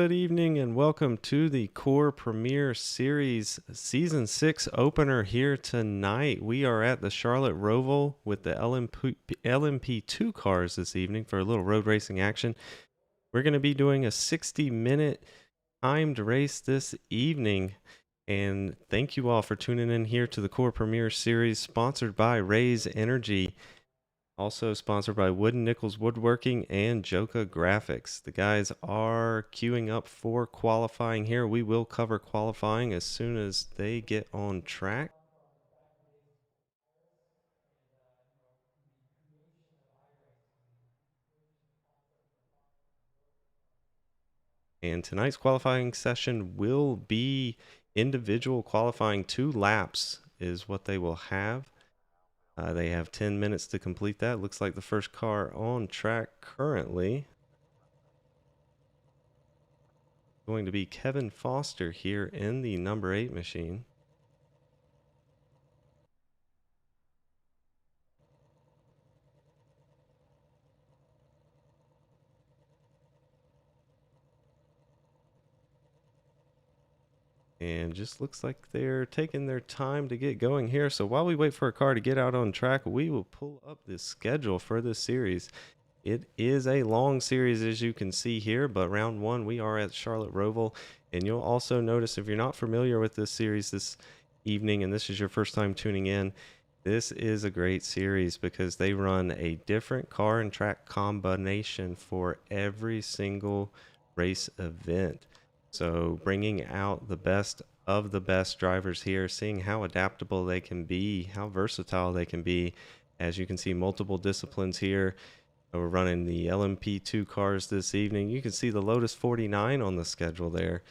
Good evening and welcome to the Core Premier Series Season 6 opener here tonight. We are at the Charlotte Roval with the LMP2 cars this evening for a little road racing action. We're going to be doing a 60-minute timed race this evening. And thank you all for tuning in here to the Core Premier Series sponsored by Raise Energy. Also sponsored by Wooden Nickels Woodworking and Joka Graphics. The guys are queuing up for qualifying here. We will cover qualifying as soon as they get on track. And tonight's qualifying session will be individual qualifying. 2 laps is what they will have. They have 10 minutes to complete that. Looks like the first car on track currently going to be Kevin Foster here in the number 8 machine. And just looks like they're taking their time to get going here. So while we wait for a car to get out on track, we will pull up the schedule for this series. It is a long series, as you can see here, but round 1 we are at Charlotte Roval. And you'll also notice, if you're not familiar with this series this evening and this is your first time tuning in, this is a great series because they run a different car and track combination for every single race event. So bringing out the best of the best drivers here, seeing how adaptable they can be, how versatile they can be. As you can see, multiple disciplines here. We're running the LMP2 cars this evening. You can see the Lotus 49 on the schedule there.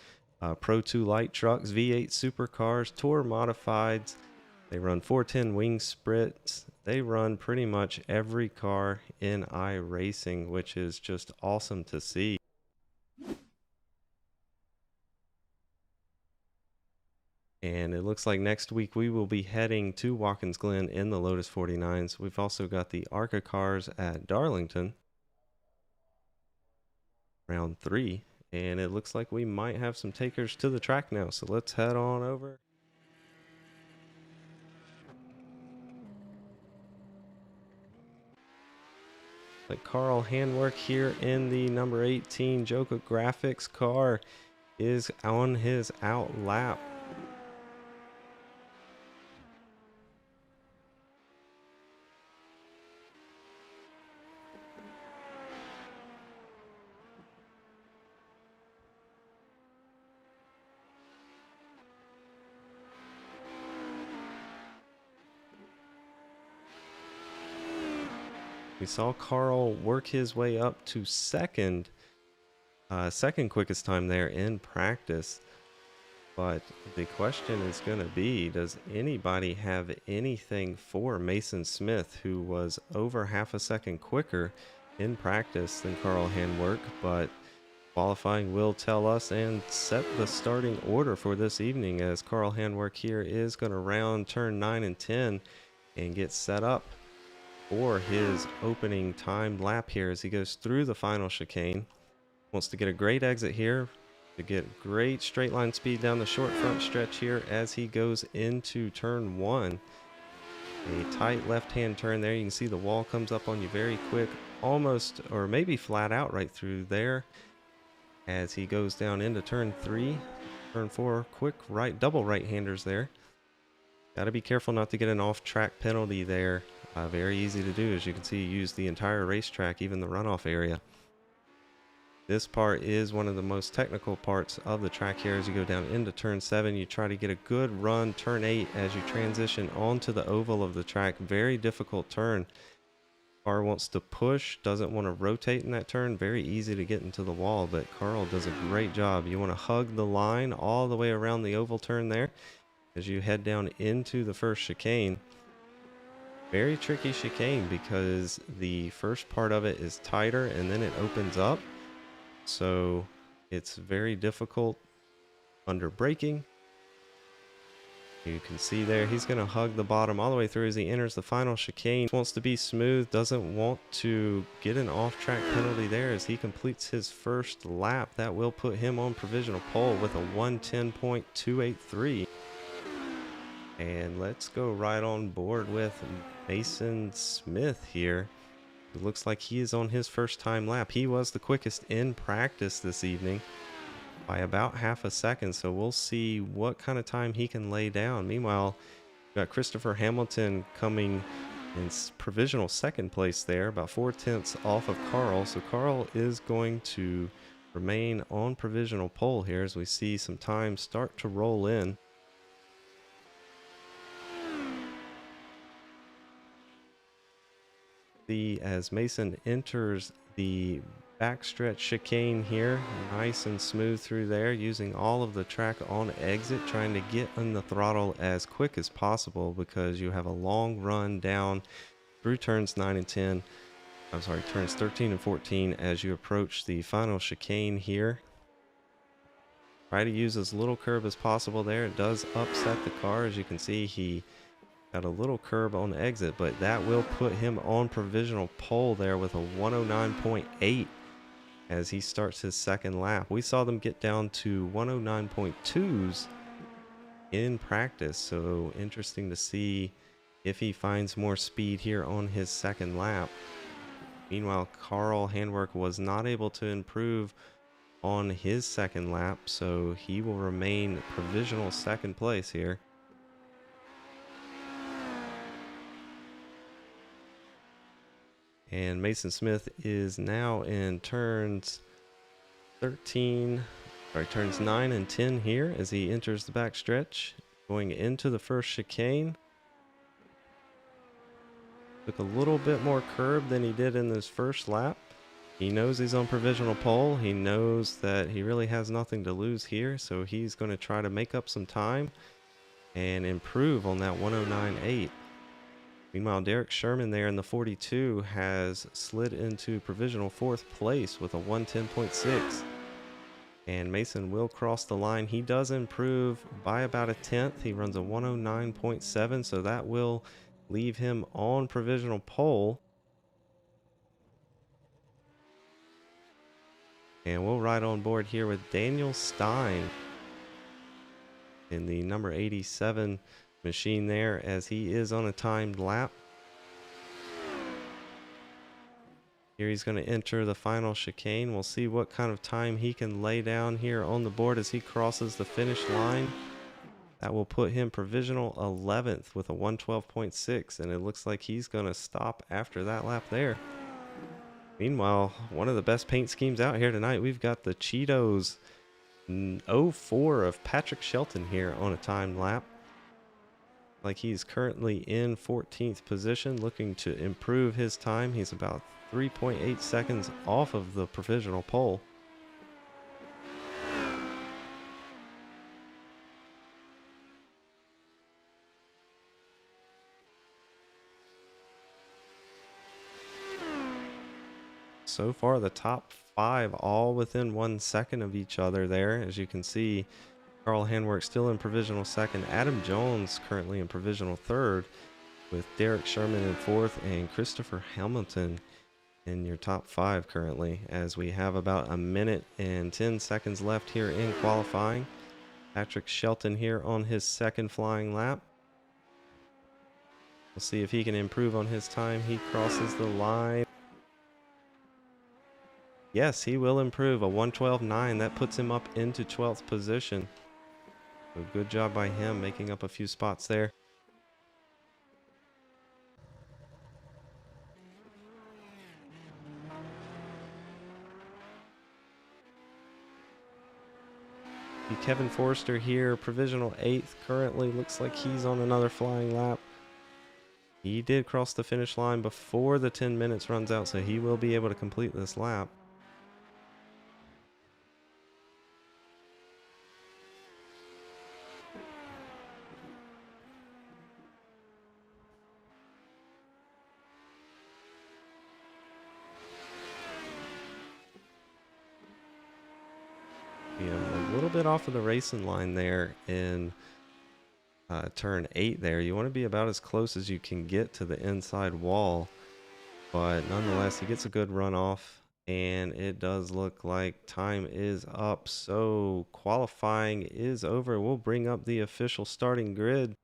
Pro 2 light trucks, V8 supercars, Tour modifieds. They run 410 wing sprints. They run pretty much every car in iRacing, which is just awesome to see. And it looks like next week we will be heading to Watkins Glen in the Lotus 49s. We've also got the ARCA cars at Darlington, round 3. And it looks like we might have some takers to the track now. So let's head on over. Like Carl Handwork here in the number 18 Joka Graphics car is on his out lap. We saw Carl work his way up to second quickest time there in practice. But the question is going to be, does anybody have anything for Mason Smith, who was over half a second quicker in practice than Carl Handwork? But qualifying will tell us and set the starting order for this evening, as Carl Handwork here is going to round turn 9 and 10 and get set up for his opening timed lap here as he goes through the final chicane. Wants to get a great exit here to get great straight line speed down the short front stretch here as he goes into turn 1. A tight left hand turn there. You can see the wall comes up on you very quick, almost or maybe flat out right through there as he goes down into turn 3. Turn 4, quick right, double right handers there. Got to be careful not to get an off track penalty there. Very easy to do. As you can see, you use the entire racetrack, even the runoff area. This part is one of the most technical parts of the track here. As you go down into turn 7, you try to get a good run. Turn 8 as you transition onto the oval of the track. Very difficult turn. Car wants to push, doesn't want to rotate in that turn. Very easy to get into the wall, but Carl does a great job. You want to hug the line all the way around the oval turn there as you head down into the first chicane. Very tricky chicane because the first part of it is tighter and then it opens up. So it's very difficult under braking. You can see there, he's going to hug the bottom all the way through as he enters the final chicane. Wants to be smooth, doesn't want to get an off-track penalty there as he completes his first lap. That will put him on provisional pole with a 1:10.283. And let's go right on board with Mason Smith here. It looks like he is on his first time lap. He was the quickest in practice this evening by about half a second, so we'll see what kind of time he can lay down. Meanwhile, we've got Christopher Hamilton coming in provisional second place there, about 4/10 off of Carl. So Carl is going to remain on provisional pole here as we see some time start to roll in. As Mason enters the backstretch chicane here, nice and smooth through there, using all of the track on exit, trying to get on the throttle as quick as possible because you have a long run down through turns 9 and 10. I'm sorry, turns 13 and 14 as you approach the final chicane here. Try to use as little curb as possible there. It does upset the car. As you can see, he got a little curb on exit, but that will put him on provisional pole there with a 109.8 as he starts his second lap. We saw them get down to 109.2s in practice, so interesting to see if he finds more speed here on his second lap. Meanwhile, Carl Handwerk was not able to improve on his second lap, so he will remain provisional second place here. And Mason Smith is now in turns 9 and 10 here as he enters the back stretch, going into the first chicane. Took a little bit more curb than he did in his first lap. He knows he's on provisional pole. He knows that he really has nothing to lose here, so he's going to try to make up some time and improve on that 109.8. Meanwhile, Derek Sherman there in the 42 has slid into provisional fourth place with a 110.6. And Mason will cross the line. He does improve by about a tenth. He runs a 109.7, so that will leave him on provisional pole. And we'll ride on board here with Daniel Stein in the number 87 machine there as he is on a timed lap. Here he's going to enter the final chicane. We'll see what kind of time he can lay down here on the board as he crosses the finish line. That will put him provisional 11th with a 112.6, and it looks like he's going to stop after that lap there. Meanwhile, one of the best paint schemes out here tonight, we've got the Cheetos 04 of Patrick Shelton here on a timed lap. Like he's currently in 14th position, looking to improve his time. He's about 3.8 seconds off of the provisional pole. So far, the top 5 all within 1 second of each other there. As you can see, Carl Handwerk still in provisional second. Adam Jones currently in provisional third, with Derek Sherman in fourth and Christopher Hamilton in your top 5 currently, as we have about a minute and 10 seconds left here in qualifying. Patrick Shelton here on his second flying lap. We'll see if he can improve on his time. He crosses the line. Yes, he will improve, a 112.9. That puts him up into 12th position. So good job by him, making up a few spots there. Kevin Forrester here, provisional 8th currently. Looks like he's on another flying lap. He did cross the finish line before the 10 minutes runs out, so he will be able to complete this lap. A little bit off of the racing line there in turn 8 there. You want to be about as close as you can get to the inside wall, but nonetheless, he gets a good run off, and it does look like time is up. So qualifying is over. We'll bring up the official starting grid.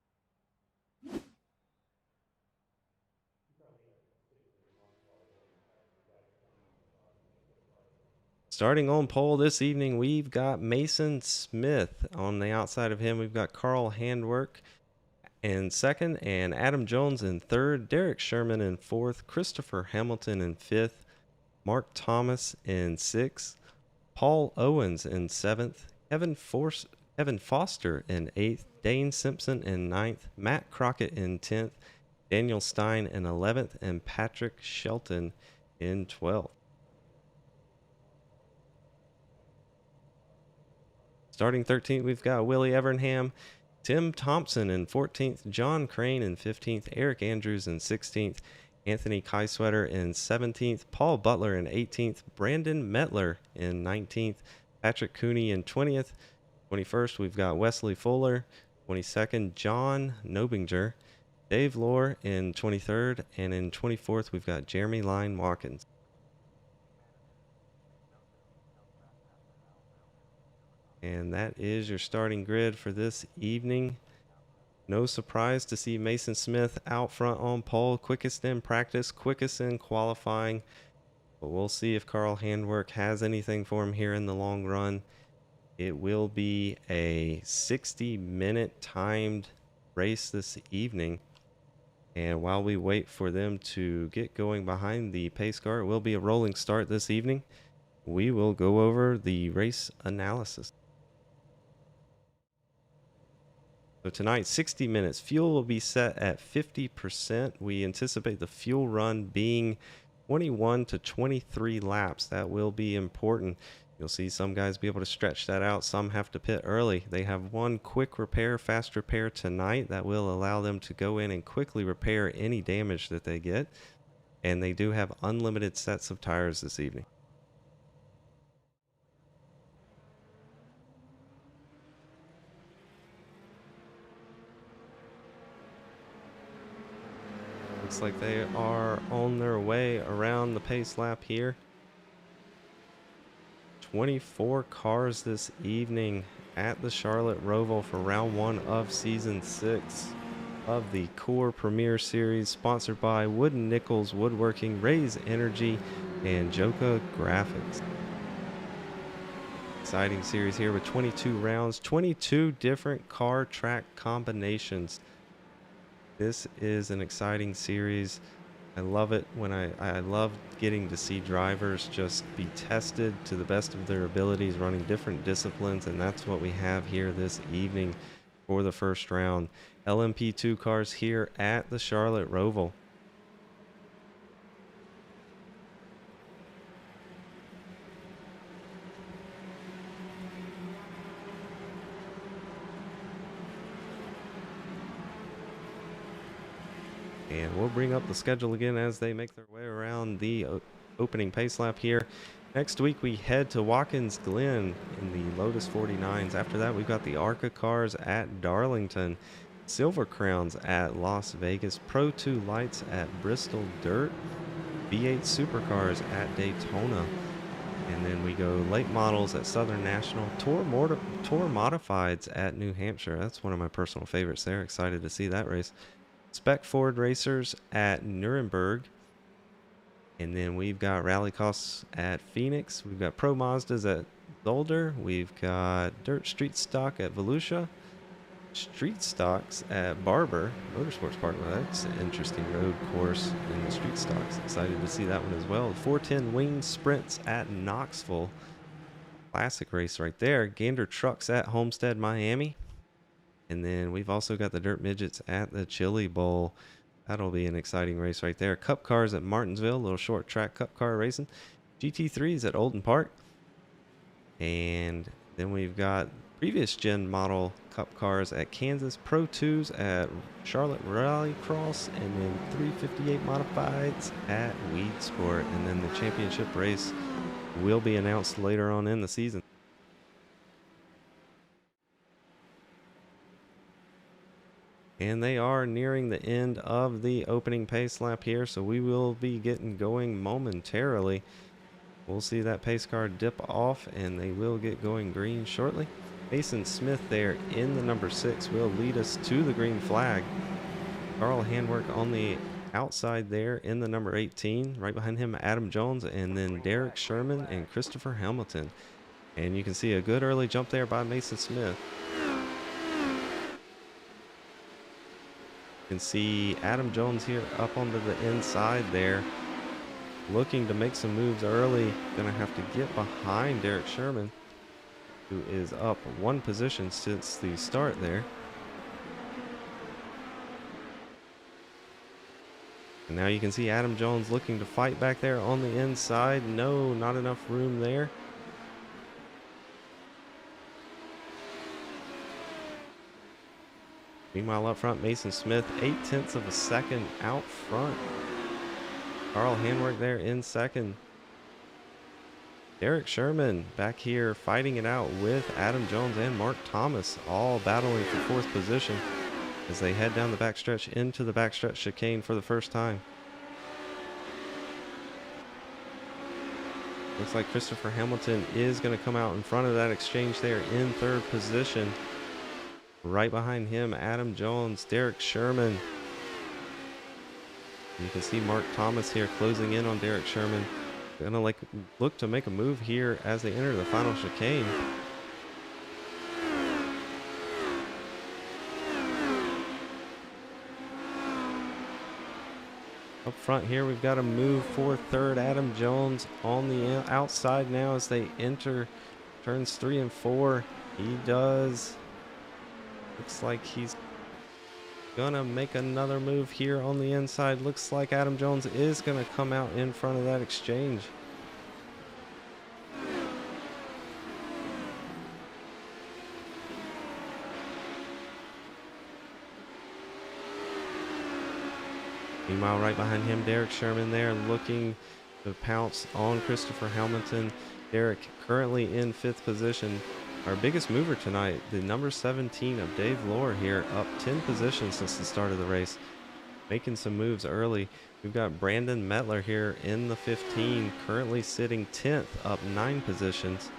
Starting on pole this evening, we've got Mason Smith. On the outside of him, we've got Carl Handwork in second, and Adam Jones in third, Derek Sherman in fourth, Christopher Hamilton in fifth, Mark Thomas in sixth, Paul Owens in seventh, Kevin Foster in eighth, Dane Simpson in ninth, Matt Crockett in 10th, Daniel Stein in 11th, and Patrick Shelton in 12th. Starting 13th, we've got Willie Evernham, Tim Thompson in 14th, John Crane in 15th, Eric Andrews in 16th, Anthony Kieswetter in 17th, Paul Butler in 18th, Brandon Metler in 19th, Patrick Cooney in 20th. 21st, we've got Wesley Fuller. 22nd, John Nobinger, Dave Lohr in 23rd, and in 24th, we've got Jeremy Line Watkins. And that is your starting grid for this evening. No surprise to see Mason Smith out front on pole, quickest in practice, quickest in qualifying. But we'll see if Carl Handwork has anything for him here in the long run. It will be a 60-minute timed race this evening. And while we wait for them to get going behind the pace car, it will be a rolling start this evening. We will go over the race analysis. So tonight, 60 minutes. Fuel will be set at 50%. We anticipate the fuel run being 21 to 23 laps. That will be important. You'll see some guys be able to stretch that out. Some have to pit early. They have one quick repair, fast repair tonight that will allow them to go in and quickly repair any damage that they get. And they do have unlimited sets of tires this evening. Looks like they are on their way around the pace lap here. 24 cars this evening at the Charlotte Roval for round 1 of season 6 of the Core Premier Series, sponsored by Wooden Nickels Woodworking, Raise Energy, and Joka Graphics. Exciting series here with 22 rounds, 22 different car track combinations. This is an exciting series. I love it when I love getting to see drivers just be tested to the best of their abilities, running different disciplines, and that's what we have here this evening for the first round. LMP2 cars here at the Charlotte Roval. And we'll bring up the schedule again as they make their way around the opening pace lap here. Next week, we head to Watkins Glen in the Lotus 49s. After that, we've got the ARCA cars at Darlington, Silver Crowns at Las Vegas, Pro 2 Lights at Bristol Dirt, V8 Supercars at Daytona. And then we go late models at Southern National, Tour Modifieds at New Hampshire. That's one of my personal favorites there. Excited to see that race. Spec Ford Racers at Nuremberg. And then we've got Rally Costs at Phoenix. We've got Pro Mazdas at Zolder. We've got Dirt Street Stock at Volusia. Street Stocks at Barber Motorsports Park. Well, that's an interesting road course in the Street Stocks. Excited to see that one as well. 410 Wing Sprints at Knoxville. Classic race right there. Gander Trucks at Homestead, Miami. And then we've also got the Dirt Midgets at the Chili Bowl. That'll be an exciting race right there. Cup cars at Martinsville, a little short track cup car racing. GT3s at Olden Park. And then we've got previous gen model cup cars at Kansas, Pro 2s at Charlotte Rally Cross, and then 358 modifieds at Weed Sport. And then the championship race will be announced later on in the season. And they are nearing the end of the opening pace lap here, so we will be getting going momentarily. We'll see that pace car dip off, and they will get going green shortly. Mason Smith there in the number 6 will lead us to the green flag. Carl Handwork on the outside there in the number 18. Right behind him, Adam Jones, and then Derek Sherman and Christopher Hamilton. And you can see a good early jump there by Mason Smith. You can see Adam Jones here up onto the inside there, looking to make some moves early. Gonna have to get behind Derek Sherman, who is up one position since the start there. And now you can see Adam Jones looking to fight back there on the inside. No, not enough room there. Meanwhile, up front, Mason Smith, 0.8 of a second out front. Carl Handwork there in second. Derek Sherman back here fighting it out with Adam Jones and Mark Thomas, all battling for 4th position as they head down the backstretch into the backstretch chicane for the first time. Looks like Christopher Hamilton is going to come out in front of that exchange there in 3rd position. Right behind him, Adam Jones, Derek Sherman. You can see Mark Thomas here closing in on Derek Sherman. Gonna look to make a move here as they enter the final chicane. Up front here, we've got a move for 3rd. Adam Jones on the outside now as they enter turns 3 and 4. He does. Looks like he's gonna make another move here on the inside. Looks like Adam Jones is gonna come out in front of that exchange. Meanwhile, right behind him, Derek Sherman there looking to pounce on Christopher Hamilton. Derek currently in 5th position. Our biggest mover tonight, the number 17 of Dave Lohr here, up 10 positions since the start of the race, making some moves early. We've got Brandon Metler here in the 15, currently sitting 10th, up 9 positions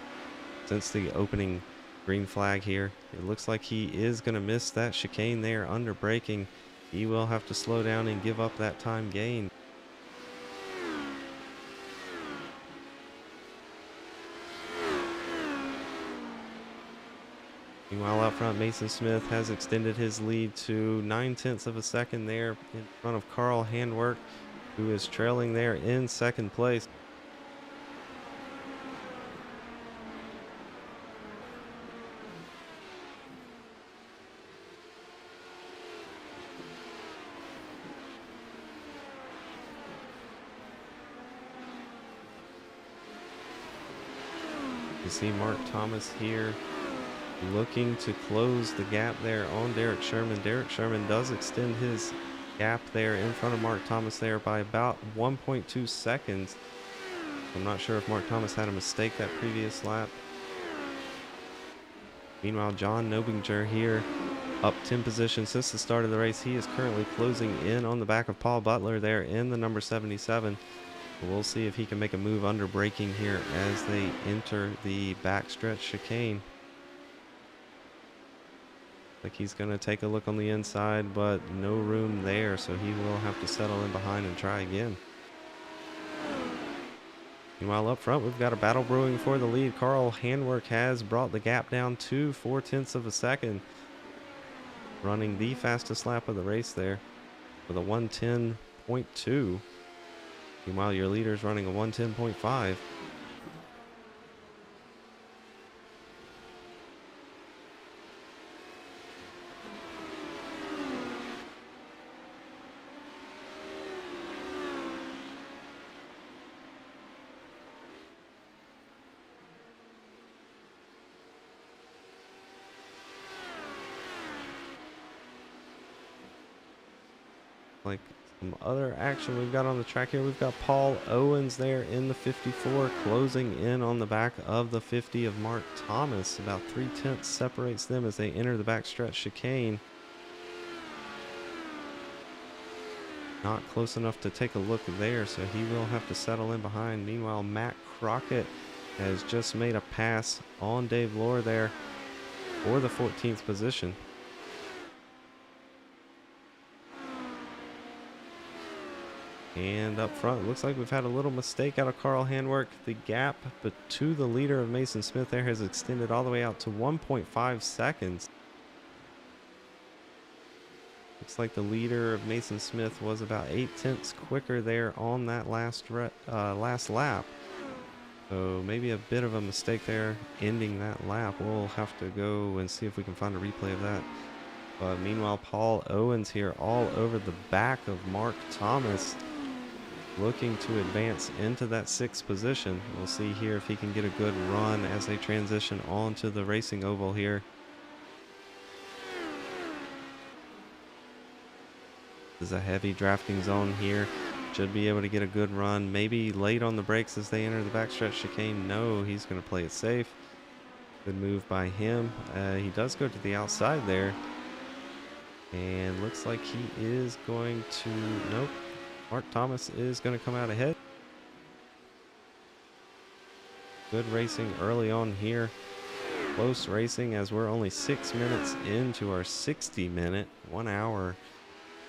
since the opening green flag here. It looks like he is going to miss that chicane there under braking. He will have to slow down and give up that time gain. Meanwhile, out front, Mason Smith has extended his lead to 0.9 of a second there in front of Carl Handwork, who is trailing there in 2nd place. You see Mark Thomas here looking to close the gap there on Derek Sherman. Derek Sherman does extend his gap there in front of Mark Thomas there by about 1.2 seconds. I'm not sure if Mark Thomas had a mistake that previous lap. Meanwhile, John Nobinger here up 10 positions since the start of the race. He is currently closing in on the back of Paul Butler there in the number 77. We'll see if he can make a move under braking here as they enter the backstretch chicane. Like he's going to take a look on the inside, but no room there, so he will have to settle in behind and try again. Meanwhile, up front, we've got a battle brewing for the lead. Carl Handwork has brought the gap down to 0.4 of a second, running the fastest lap of the race there with a 1:10.2. Meanwhile, your leader's running a 1:10.5. Like some other action we've got on the track here, we've got Paul Owens there in the 54 closing in on the back of the 50 of Mark Thomas. About 0.3 separates them as they enter the backstretch chicane. Not close enough to take a look there, so he will have to settle in behind. Meanwhile, Matt Crockett has just made a pass on Dave Lohr there for the 14th position. And up front, it looks like we've had a little mistake out of Carl Handwerk. The gap but to the leader of Mason Smith there has extended all the way out to 1.5 seconds. Looks like the leader of Mason Smith was about 8/10 quicker there on that last lap. So maybe a bit of a mistake there ending that lap. We'll have to go and see if we can find a replay of that. But meanwhile, Paul Owens here all over the back of Mark Thomas, looking to advance into that 6th position. We'll see here if he can get a good run as they transition onto the racing oval here. This is a heavy drafting zone here. Should be able to get a good run. Maybe late on the brakes as they enter the backstretch chicane. No, he's going to play it safe. Good move by him. He does go to the outside there. And looks like he is going to... Nope. Mark Thomas is going to come out ahead. Good racing early on here. Close racing as we're only 6 minutes into our 60-minute, 1 hour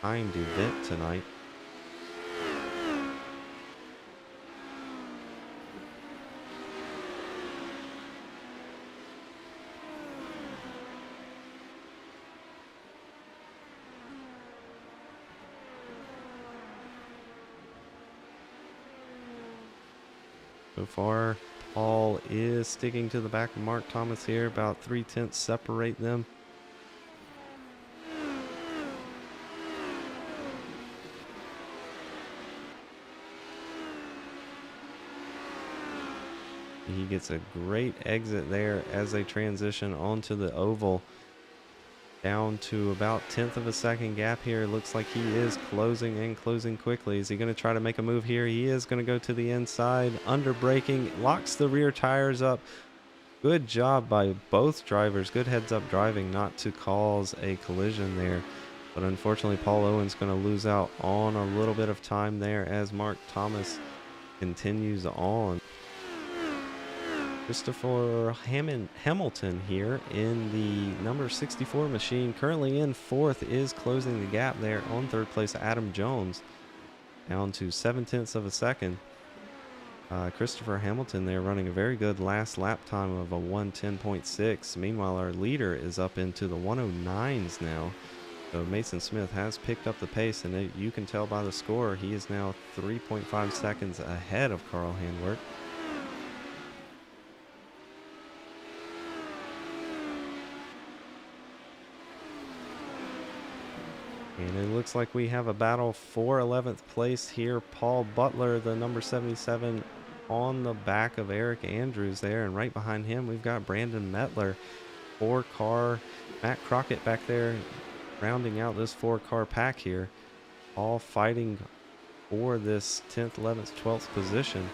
timed event tonight. So far, Paul is sticking to the back of Mark Thomas here. About 3/10 separate them. He gets a great exit there as they transition onto the oval. Down to about 1/10 of a second gap here. Looks like he is closing and closing quickly. Is he going to try to make a move here? He is going to go to the inside, under braking, locks the rear tires up. Good job by both drivers. Good heads up driving not to cause a collision there. But unfortunately, Paul Owens going to lose out on a little bit of time there as Mark Thomas continues on. Christopher Hamilton here in the number 64 machine, currently in 4th, is closing the gap there on 3rd place. Adam Jones down to 7/10 of a second. Christopher Hamilton there running a very good last lap time of a 1:10.6. Meanwhile, our leader is up into the 109s now. So Mason Smith has picked up the pace, and you can tell by the score he is now 3.5 seconds ahead of Carl Handwerk. And it looks like we have a battle for 11th place here. Paul Butler, the number 77, on the back of Eric Andrews there. And right behind him, we've got Brandon Mettler. 4-car. Matt Crockett back there rounding out this 4-car pack here. All fighting for this 10th, 11th, 12th position.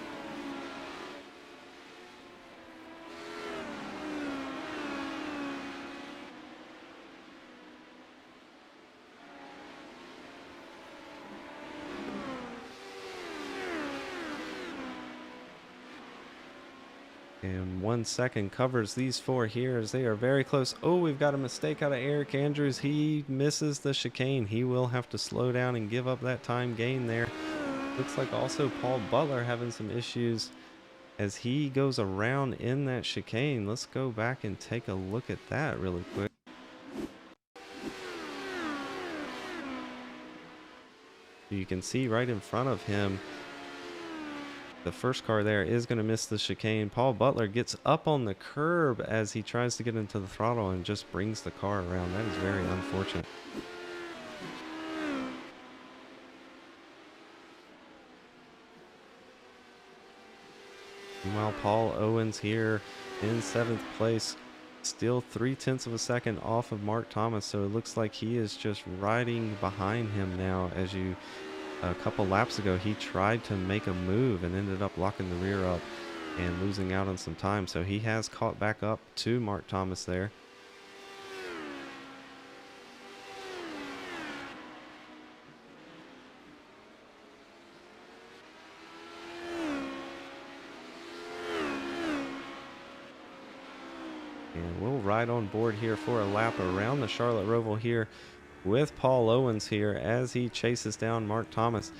And 1 second covers these 4 here as they are very close. Oh, we've got a mistake out of Eric Andrews. He misses the chicane. He will have to slow down and give up that time gain there. Looks like also Paul Butler having some issues as he goes around in that chicane. Let's go back and take a look at that really quick. You can see right in front of him, the first car there is going to miss the chicane. Paul Butler gets up on the curb as he tries to get into the throttle and just brings the car around. That is very unfortunate. Meanwhile, Paul Owens here in 7th place, still 3/10 of a second off of Mark Thomas. So it looks like he is just riding behind him now. As a couple laps ago, he tried to make a move and ended up locking the rear up and losing out on some time. So he has caught back up to Mark Thomas there. right on board here for a lap around the Charlotte Roval here with Paul Owens here as he chases down Mark Thomas.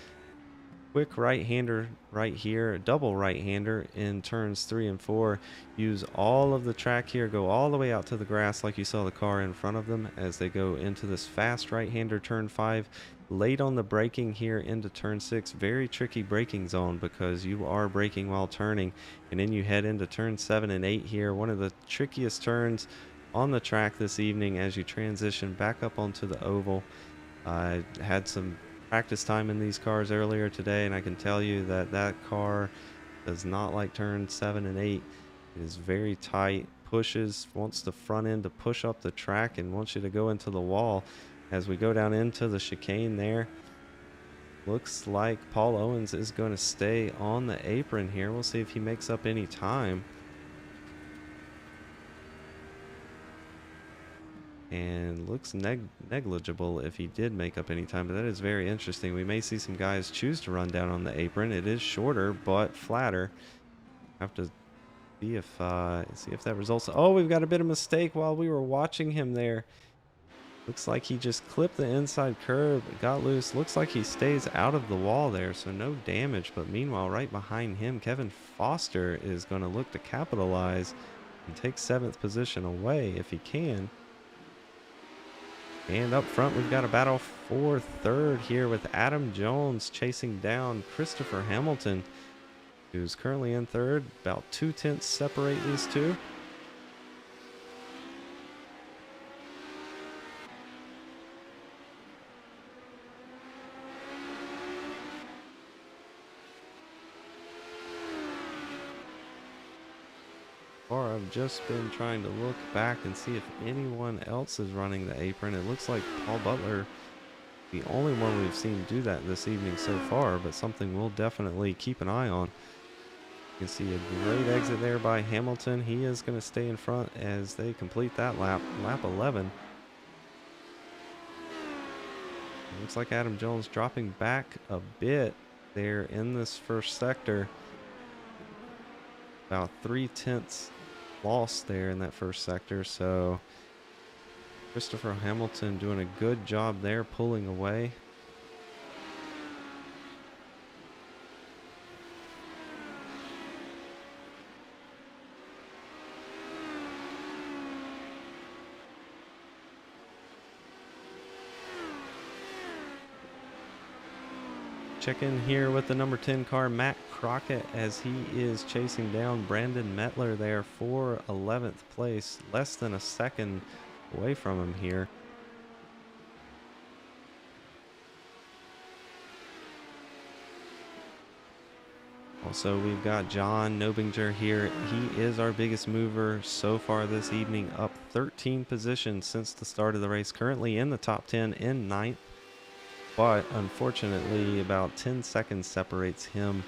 Quick right-hander right here, double right-hander in turns 3 and 4. Use all of the track here, go all the way out to the grass like you saw the car in front of them as they go into this fast right-hander turn 5. Late on the braking here into turn 6. Very tricky braking zone because you are braking while turning. And then you head into turn 7 and 8 here. One of the trickiest turns on the track this evening as you transition back up onto the oval. I had some practice time in these cars earlier today, and I can tell you that that car does not like turn 7 and 8. It is very tight, pushes, wants the front end to push up the track and wants you to go into the wall. As we go down into the chicane there, looks like Paul Owens is going to stay on the apron here. We'll see if he makes up any time. And looks negligible if he did make up any time, but that is very interesting. We may see some guys choose to run down on the apron. It is shorter but flatter. Have to see if that results. Oh, we've got a bit of mistake while we were watching him there. Looks like he just clipped the inside curb, got loose. Looks like he stays out of the wall there, so no damage. But meanwhile, right behind him, Kevin Foster is going to look to capitalize and take 7th position away if he can. And up front, we've got a battle for 3rd here with Adam Jones chasing down Christopher Hamilton, who's currently in 3rd. About 2/10 separate these two. Or I've just been trying to look back and see if anyone else is running the apron. It looks like Paul Butler, the only one we've seen do that this evening so far, but something we'll definitely keep an eye on. You can see a great exit there by Hamilton. He is going to stay in front as they complete that lap 11. It looks like Adam Jones dropping back a bit there in this first sector. About 3/10 lost there in that first sector, so Christopher Hamilton doing a good job there pulling away. Check in here with the number 10 car, Matt Crockett, as he is chasing down Brandon Mettler there for 11th place, less than a second away from him here. Also, we've got John Nobinger here. He is our biggest mover so far this evening, up 13 positions since the start of the race, currently in the top 10 in 9th. But unfortunately, about 10 seconds separates him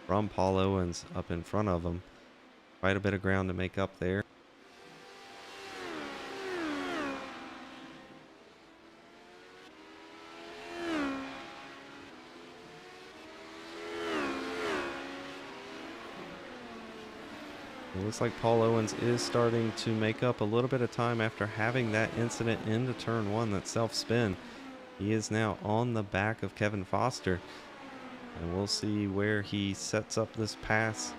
from Paul Owens up in front of him. Quite a bit of ground to make up there. It looks like Paul Owens is starting to make up a little bit of time after having that incident into turn 1, that self-spin. He is now on the back of Kevin Foster, and we'll see where he sets up this pass.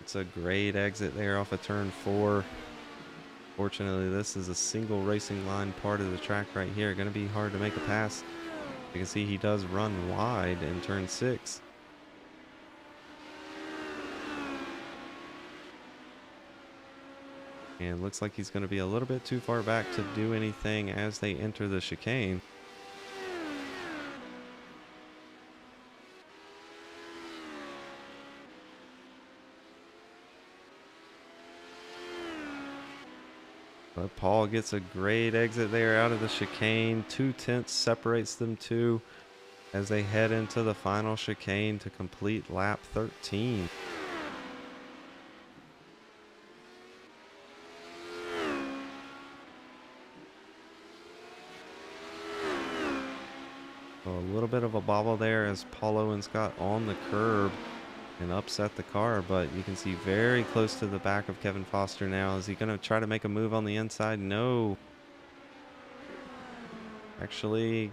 It's a great exit there off of turn 4. Fortunately, this is a single racing line part of the track right here. Going to be hard to make a pass. You can see he does run wide in turn 6. And looks like he's going to be a little bit too far back to do anything as they enter the chicane. But Paul gets a great exit there out of the chicane. 2/10 separates them two as they head into the final chicane to complete lap 13. A little bit of a bobble there as Paul Owens got on the curb and upset the car, but you can see very close to the back of Kevin Foster now. Is he going to try to make a move on the inside? No. Actually,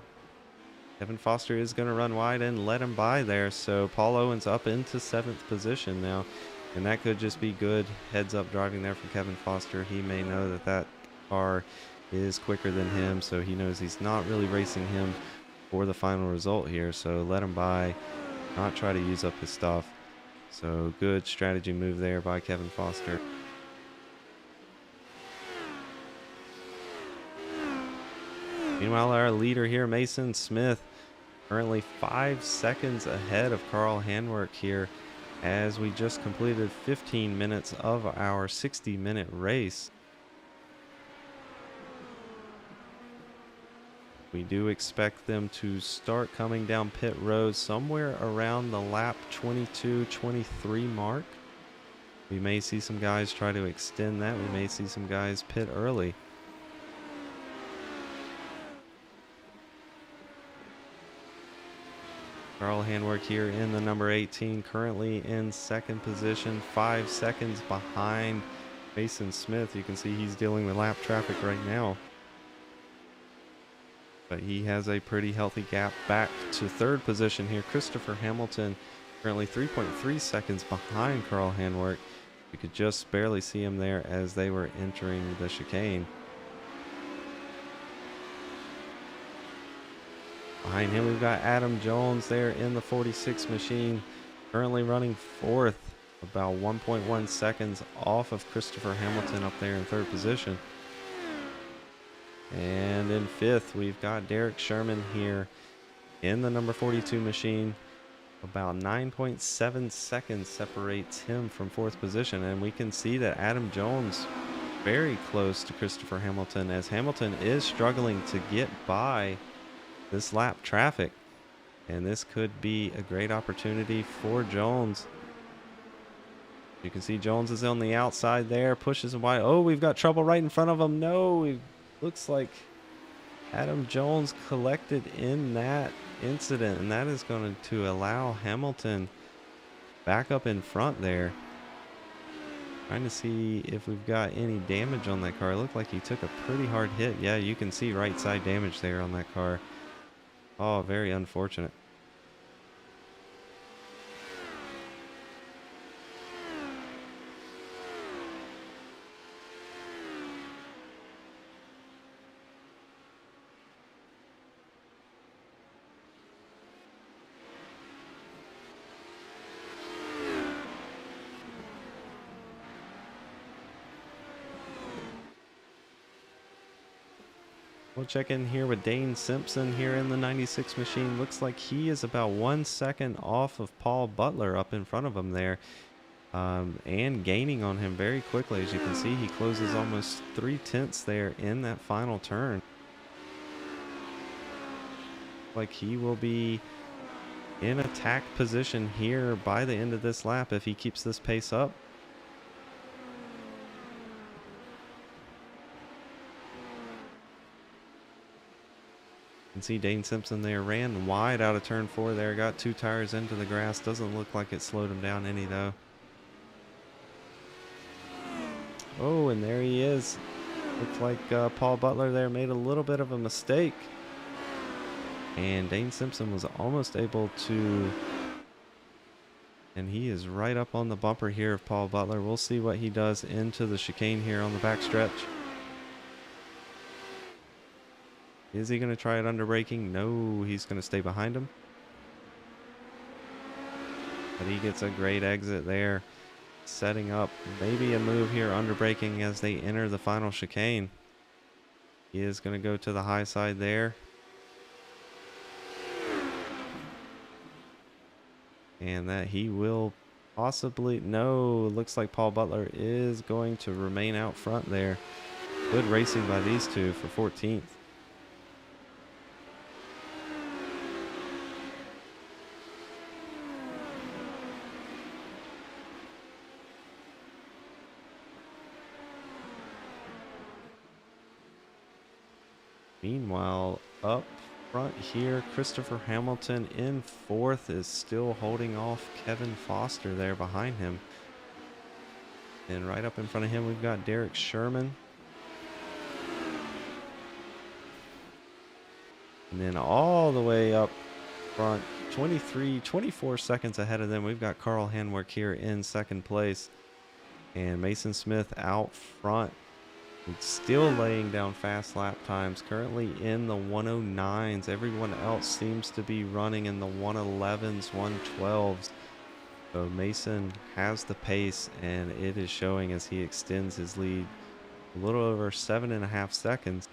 Kevin Foster is going to run wide and let him by there. So Paul Owens up into 7th position now. And that could just be good heads up driving there from Kevin Foster. He may know that that car is quicker than him, so he knows he's not really racing him for the final result here. So let him by, not try to use up his stuff. So good strategy move there by Kevin Foster. Meanwhile, our leader here, Mason Smith, currently 5 seconds ahead of Carl Handwerk here as we just completed 15 minutes of our 60-minute race. We do expect them to start coming down pit road somewhere around the lap 22-23 mark. We may see some guys try to extend that. We may see some guys pit early. Carl Handwerk here in the number 18, currently in 2nd position, 5 seconds behind Mason Smith. You can see he's dealing with lap traffic right now. But he has a pretty healthy gap back to 3rd position here. Christopher Hamilton currently 3.3 seconds behind Carl Handwerk. You could just barely see him there as they were entering the chicane. Behind him, we've got Adam Jones there in the 46 machine, currently running 4th, about 1.1 seconds off of Christopher Hamilton up there in 3rd position. And in 5th, we've got Derek Sherman here in the number 42 machine. About 9.7 seconds separates him from 4th position. And we can see that Adam Jones very close to Christopher Hamilton, as Hamilton is struggling to get by this lap traffic. And this could be a great opportunity for Jones. You can see Jones is on the outside there, pushes him wide. Oh, we've got trouble right in front of him. No, it looks like Adam Jones collected in that incident, and that is going to allow Hamilton back up in front there. Trying to see if we've got any damage on that car. It looked like he took a pretty hard hit. Yeah, you can see right side damage there on that car. Oh, very unfortunate. We'll check in here with Dane Simpson here in the 96 machine. Looks like he is about 1 second off of Paul Butler up in front of him there. And gaining on him very quickly. As you can see, he closes almost 3/10 there in that final turn. Like he will be in attack position here by the end of this lap if he keeps this pace up. You can see Dane Simpson there ran wide out of turn 4 there, got 2 tires into the grass. Doesn't look like it slowed him down any though. Oh, and there he is. Looks like Paul Butler there made a little bit of a mistake. And Dane Simpson was almost able to... And he is right up on the bumper here of Paul Butler. We'll see what he does into the chicane here on the back stretch. Is he going to try it under braking? No, he's going to stay behind him. But he gets a great exit there, setting up maybe a move here under braking as they enter the final chicane. He is going to go to the high side there. And that he will possibly... No, looks like Paul Butler is going to remain out front there. Good racing by these two for 14th. Meanwhile, up front here. Christopher Hamilton in fourth is still holding off Kevin Foster there behind him. And right up in front of him, we've got Derek Sherman. And then all the way up front, 24 seconds ahead of them, we've got Carl Hanwerk here in second place. And Mason Smith out front, still laying down fast lap times, currently in the 109s. Everyone else seems to be running in the 111s, 112s. So Mason has the pace, and it is showing as he extends his lead a little over 7.5 seconds.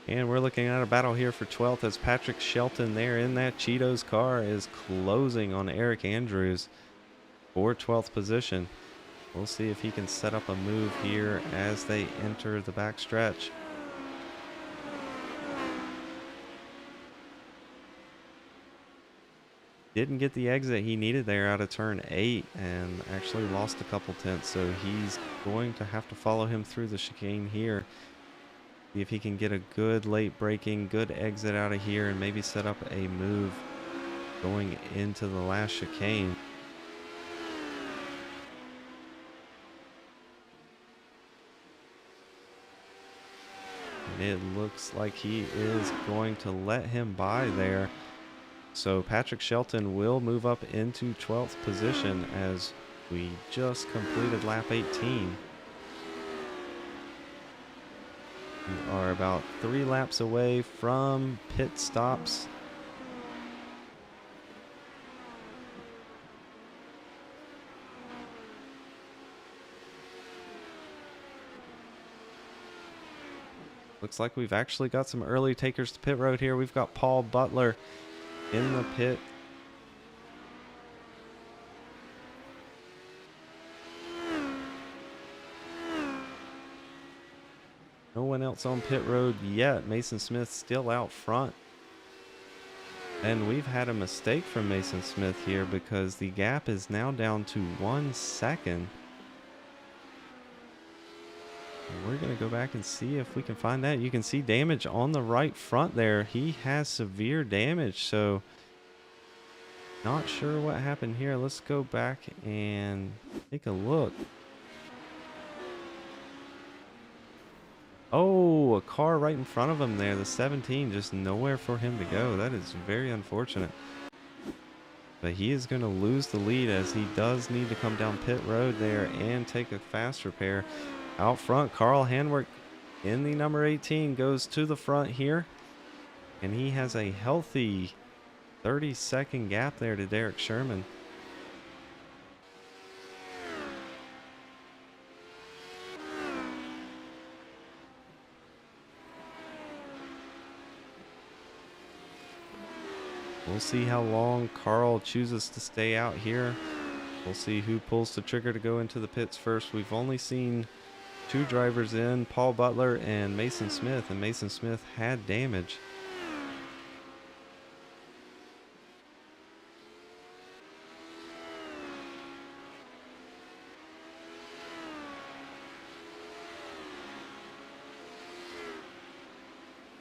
And we're looking at a battle here for 12th as Patrick Shelton there in that Cheetos car is closing on Eric Andrews for 12th position. We'll see if he can set up a move here as they enter the backstretch. Didn't get the exit he needed there out of turn 8 and actually lost a couple tenths, so he's going to have to follow him through the chicane here. See if he can get a good late braking, good exit out of here, and maybe set up a move going into the last chicane. And it looks like he is going to let him by there. So Patrick Shelton will move up into 12th position as we just completed lap 18. We are about 3 laps away from pit stops. Looks like we've actually got some early takers to pit road here. We've got Paul Butler in the pit. No one else on pit road yet. Mason Smith still out front. And we've had a mistake from Mason Smith here because the gap is now down to 1 second. And we're going to go back and see if we can find that. You can see damage on the right front there. He has severe damage, so not sure what happened here. Let's go back and take a look. Oh, a car right in front of him there. The 17, just nowhere for him to go. That is very unfortunate. But he is going to lose the lead as he does need to come down pit road there and take a fast repair. Out front, Carl Hanwerk in the number 18 goes to the front here. And he has a healthy 30-second gap there to Derek Sherman. We'll see how long Carl chooses to stay out here. We'll see who pulls the trigger to go into the pits first. We've only seen 2 drivers in, Paul Butler and Mason Smith, and Mason Smith had damage.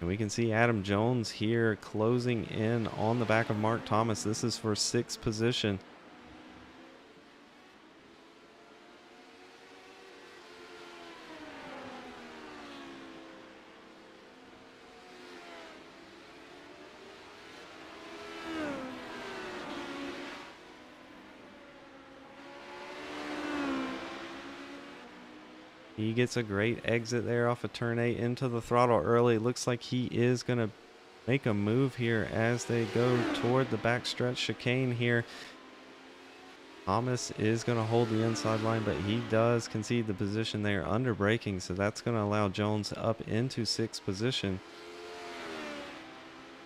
And we can see Adam Jones here closing in on the back of Mark Thomas. This is for 6th position. He gets a great exit there off of turn 8 into the throttle early. Looks like he is going to make a move here as they go toward the backstretch chicane here. Thomas is going to hold the inside line, but he does concede the position there under braking, so that's going to allow Jones up into 6th position.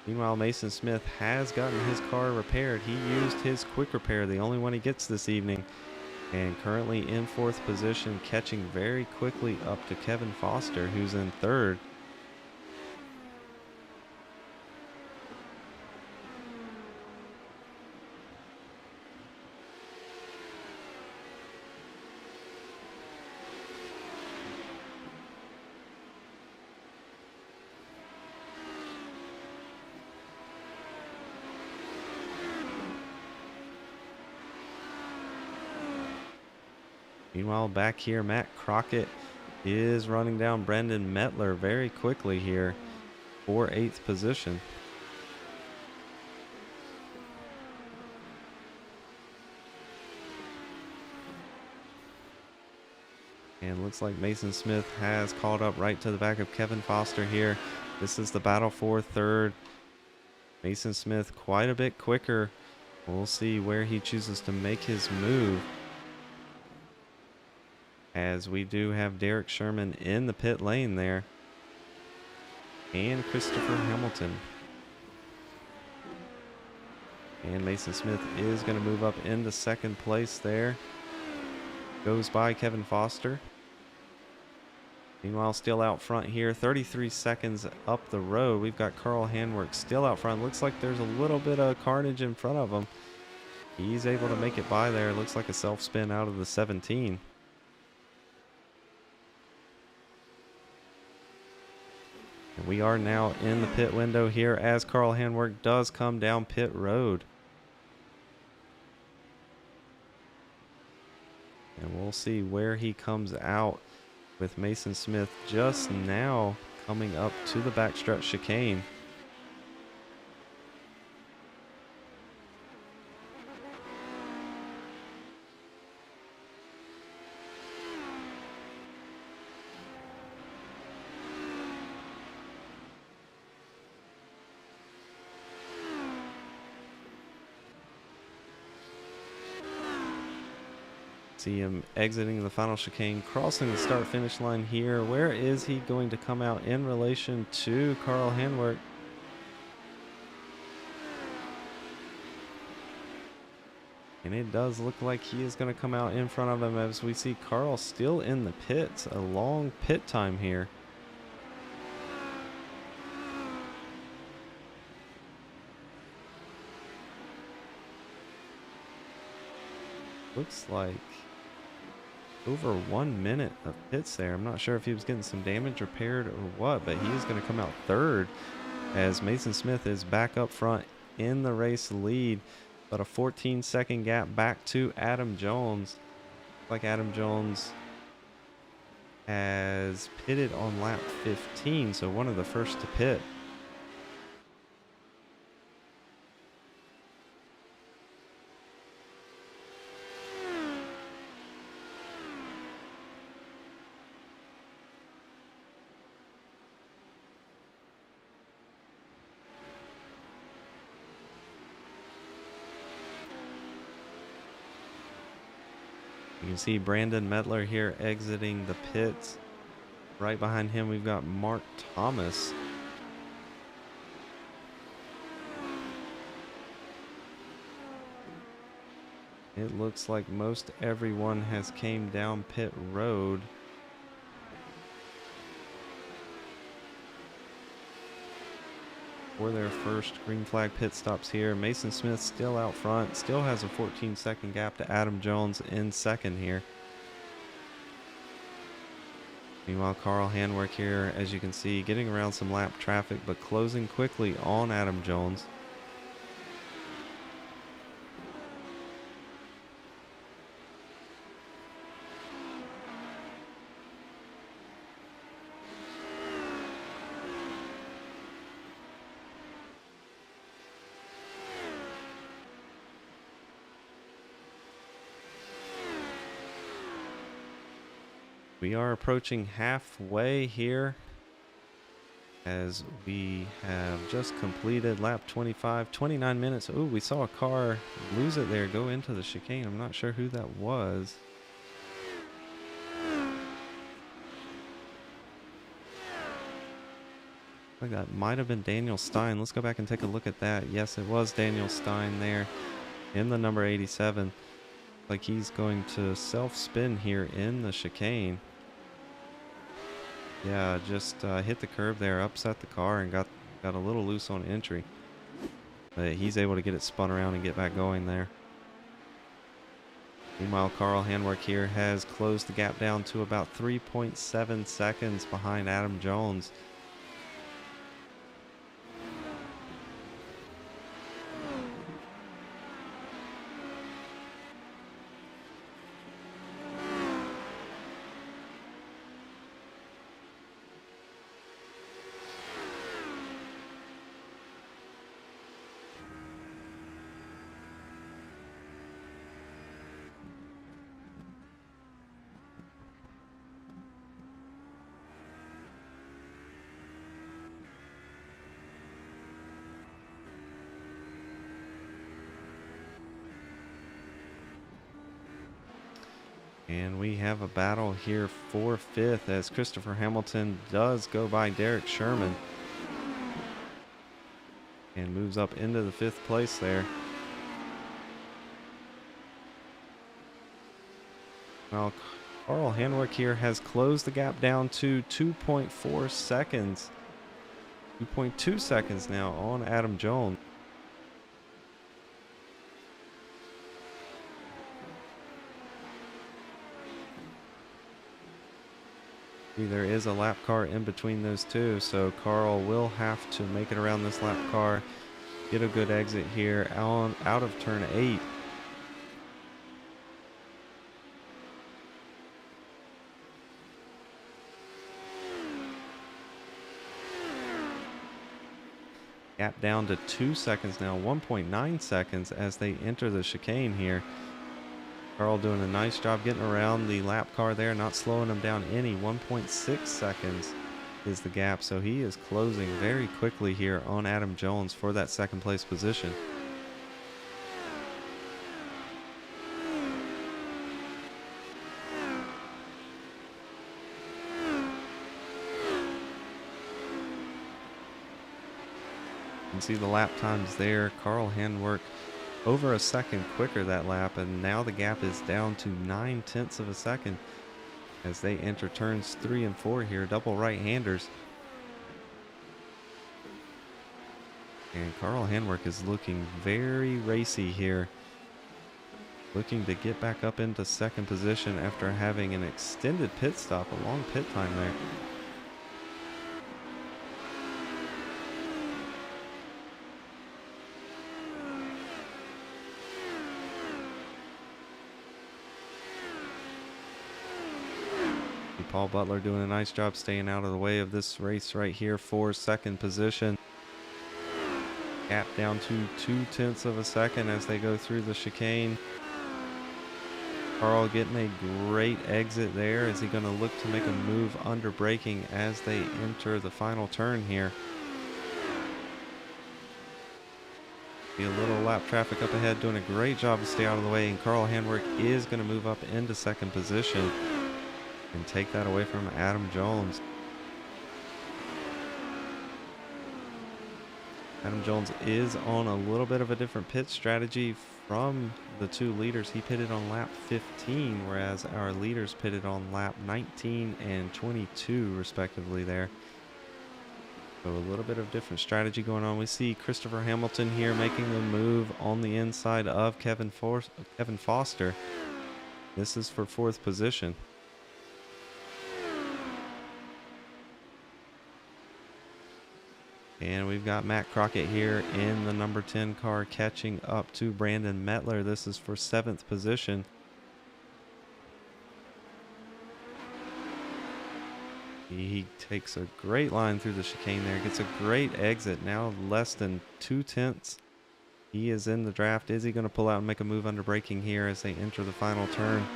Meanwhile, Mason Smith has gotten his car repaired. He used his quick repair, the only one he gets this evening. And currently in 4th position, catching very quickly up to Kevin Foster, who's in 3rd. Meanwhile, back here, Matt Crockett is running down Brendan Mettler very quickly here for 8th position. And looks like Mason Smith has caught up right to the back of Kevin Foster here. This is the battle for 3rd. Mason Smith quite a bit quicker. We'll see where he chooses to make his move, as we do have Derek Sherman in the pit lane there, and Christopher Hamilton. And Mason Smith is going to move up into 2nd place there. Goes by Kevin Foster. Meanwhile, still out front here, 33 seconds up the road. We've got Carl Handwerk still out front. Looks like there's a little bit of carnage in front of him. He's able to make it by there. Looks like a self-spin out of the 17. And we are now in the pit window here as Carl Handwerk does come down pit road. And we'll see where he comes out, with Mason Smith just now coming up to the backstretch chicane. See him exiting the final chicane, crossing the start finish line here. Where is he going to come out in relation to Carl Handwerk? And it does look like he is going to come out in front of him, as we see Carl still in the pits. A long pit time here. Looks like over 1 minute of pits there. I'm not sure if he was getting some damage repaired or what, but he is going to come out 3rd, as Mason Smith is back up front in the race lead. But a 14-second gap back to Adam Jones. Like Adam Jones has pitted on lap 15, so one of the first to pit. You can see Brandon Mettler here exiting the pits. Right behind him, we've got Mark Thomas. It looks like most everyone has came down pit road. For their first green flag pit stops here. Mason Smith still out front, still has a 14-second gap to Adam Jones in 2nd here. Meanwhile, Carl Handwerk here, as you can see, getting around some lap traffic, but closing quickly on Adam Jones. We are approaching halfway here, as we have just completed lap 25, 29 minutes. Oh, we saw a car lose it there, go into the chicane. I'm not sure who that was. I think that might have been Daniel Stein. Let's go back and take a look at that. Yes, it was Daniel Stein there in the number 87. Like he's going to self-spin here in the chicane. Yeah, just hit the curb there, upset the car, and got a little loose on entry. But he's able to get it spun around and get back going there. Meanwhile, Carl Handwerk here has closed the gap down to about 3.7 seconds behind Adam Jones. And we have a battle here for fifth as Christopher Hamilton does go by Derek Sherman and moves up into the fifth place there. Well, Carl Hanwick here has closed the gap down to 2.4 seconds. 2.2 seconds now on Adam Jones. There is a lap car in between those two, so Carl will have to make it around this lap car, get a good exit here out of turn 8. Gap down to 2 seconds now, 1.9 seconds as they enter the chicane here. Carl doing a nice job getting around the lap car there, not slowing him down any. 1.6 seconds is the gap, so he is closing very quickly here on Adam Jones for that second place position. You can see the lap times there. Carl Hanwick over a second quicker that lap, and now the gap is down to 9/10 of a second as they enter turns 3 and 4 here, double right-handers. And Carl Hanwick is looking very racy here, looking to get back up into second position after having an extended pit stop, a long pit time there. Paul Butler doing a nice job staying out of the way of this race right here for second position. Gap down to 0.2 of a second as they go through the chicane. Carl getting a great exit there. Is he going to look to make a move under braking as they enter the final turn here? Be a little lap traffic up ahead, doing a great job to stay out of the way, and Carl Hanwick is going to move up into second position and take that away from Adam Jones. Adam Jones is on a little bit of a different pit strategy from the two leaders. He pitted on lap 15, whereas our leaders pitted on lap 19 and 22 respectively there. So a little bit of different strategy going on. We see Christopher Hamilton here making the move on the inside of Kevin Foster. This is for fourth position. And we've got Matt Crockett here in the number 10 car catching up to Brandon Mettler. This is for 7th position. He takes a great line through the chicane there, gets a great exit, now less than 0.2. He is in the draft. Is he going to pull out and make a move under braking here as they enter the final turn?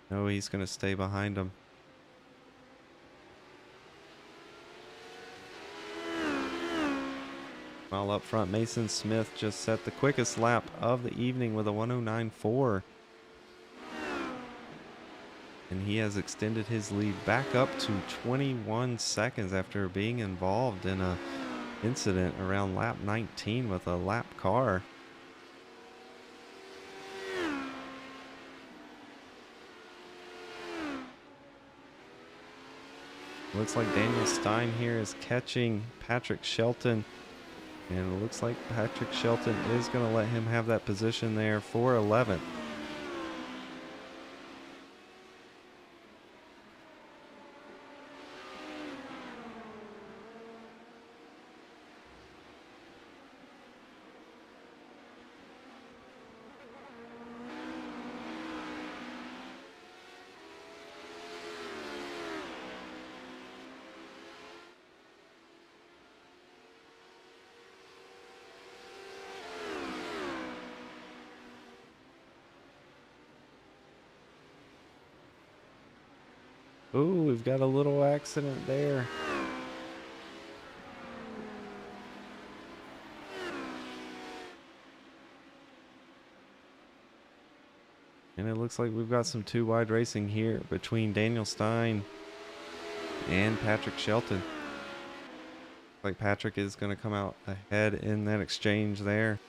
No, he's going to stay behind him. While up front, Mason Smith just set the quickest lap of the evening with a 109.4. And he has extended his lead back up to 21 seconds after being involved in an incident around lap 19 with a lap car. Looks like Daniel Stein here is catching Patrick Shelton. And it looks like Patrick Shelton is going to let him have that position there for 11th. Ooh, we've got a little accident there. And it looks like we've got some two wide racing here between Daniel Stein and Patrick Shelton. Like Patrick is going to come out ahead in that exchange there.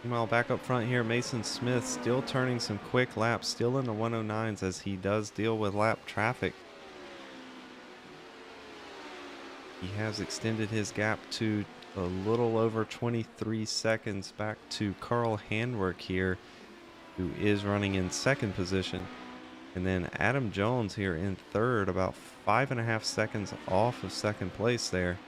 Meanwhile, back up front here, Mason Smith still turning some quick laps, still in the 109s as he does deal with lap traffic. He has extended his gap to a little over 23 seconds back to Carl Handwerk here, who is running in second position. And then Adam Jones here in third, about 5.5 seconds off of second place there.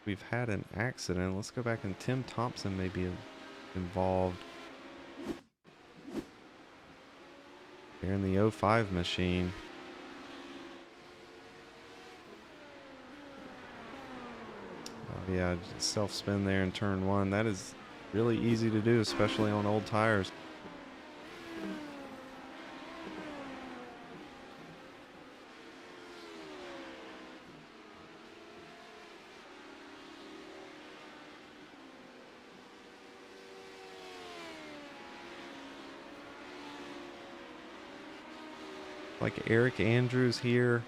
We've had an accident. Let's go back, and Tim Thompson may be involved. They're in the 05 machine. Oh, yeah, self-spin there in turn one. That is really easy to do, especially on old tires. Like Eric Andrews here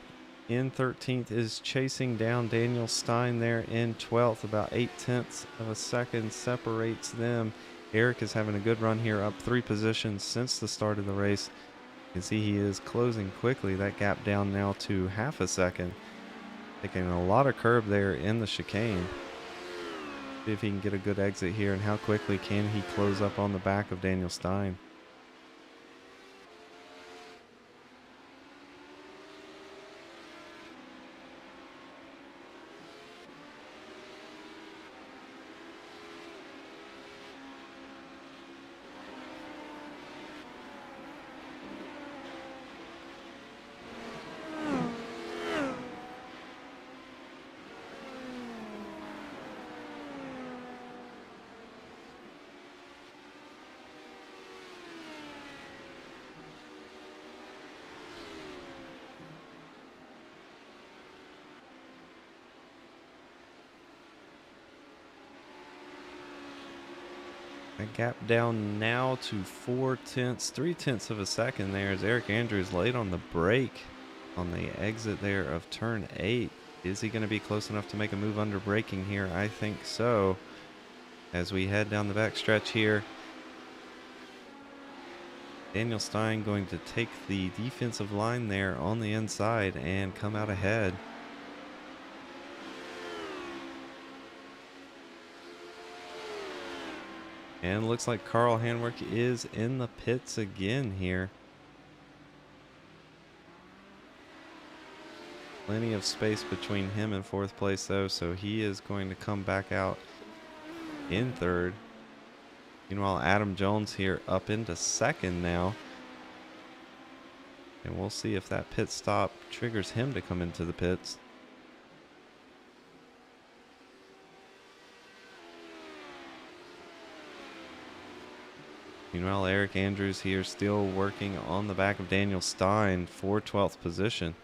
in 13th is chasing down Daniel Stein there in 12th. About 0.8 of a second separates them. Eric is having a good run here, up 3 positions since the start of the race. You can see he is closing quickly. That gap down now to 0.5 seconds. Taking a lot of curb there in the chicane. See if he can get a good exit here, and how quickly can he close up on the back of Daniel Stein. That gap down now to 3/10 of a second there as Eric Andrews late on the brake on the exit there of turn 8. Is he going to be close enough to make a move under braking here? I think so. As we head down the back stretch here, Daniel Stein going to take the defensive line there on the inside and come out ahead. And it looks like Carl Handwerk is in the pits again here. Plenty of space between him and 4th place though, so he is going to come back out in 3rd. Meanwhile, Adam Jones here up into 2nd now. And we'll see if that pit stop triggers him to come into the pits. Meanwhile, Eric Andrews here still working on the back of Daniel Stein for 12th position.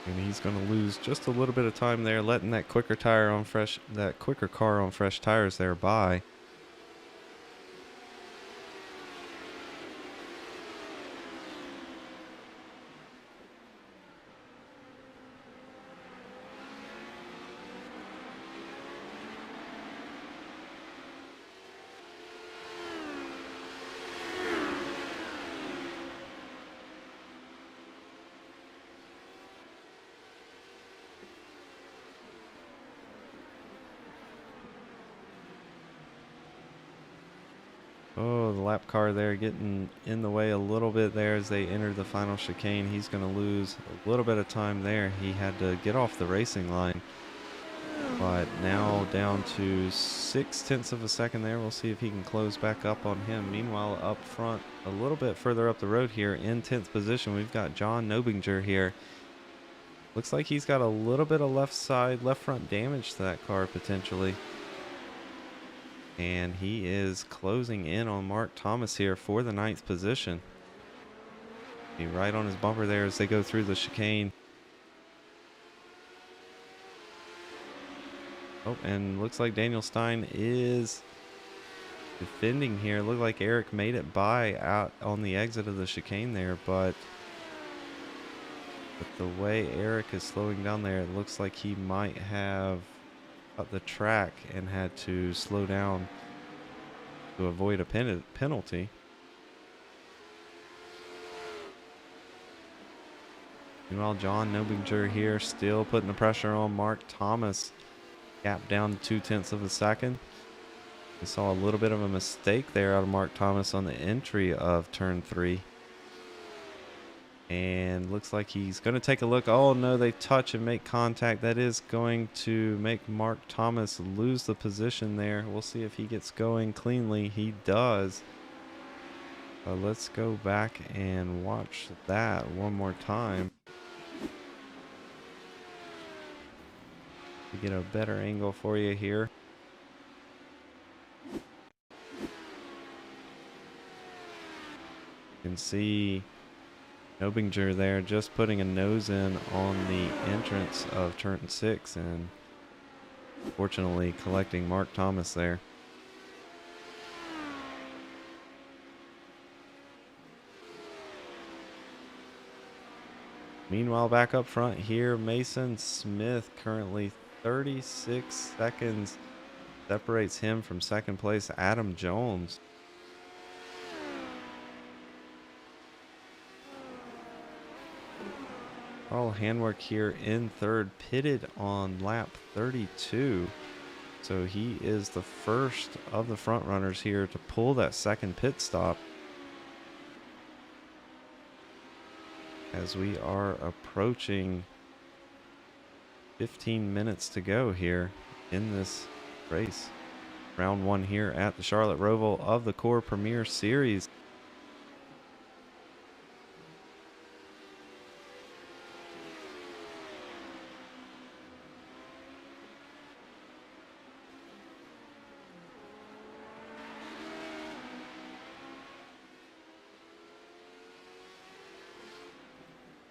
And he's going to lose just a little bit of time there, letting that quicker car on fresh tires there by. Oh, the lap car there getting in the way a little bit there as they enter the final chicane. He's going to lose a little bit of time there. He had to get off the racing line. But now down to 0.6 of a second there. We'll see if he can close back up on him. Meanwhile, up front, a little bit further up the road here in 10th position, we've got John Nobinger here. Looks like he's got a little bit of left front damage to that car potentially. And he is closing in on Mark Thomas here for the 9th position. Be right on his bumper there as they go through the chicane. Oh, and looks like Daniel Stein is defending here. Looked like Eric made it by out on the exit of the chicane there, but the way Eric is slowing down there, it looks like he might have cut the track and had to slow down to avoid a penalty. Meanwhile, John Nobinger here still putting the pressure on Mark Thomas. Gap down to 0.2 of a second. We saw a little bit of a mistake there out of Mark Thomas on the entry of turn 3. And looks like he's going to take a look. Oh no, they touch and make contact. That is going to make Mark Thomas lose the position there. We'll see if he gets going cleanly. He does. Let's go back and watch that one more time to get a better angle for you here. You can see Nobinger there just putting a nose in on the entrance of turn 6 and fortunately collecting Mark Thomas there. Meanwhile, back up front here, Mason Smith currently 36 seconds separates him from second place Adam Jones. Carl Handwerk here in third, pitted on lap 32. So he is the first of the front runners here to pull that second pit stop. As we are approaching 15 minutes to go here in this race. Round 1 here at the Charlotte Roval of the Core Premier Series.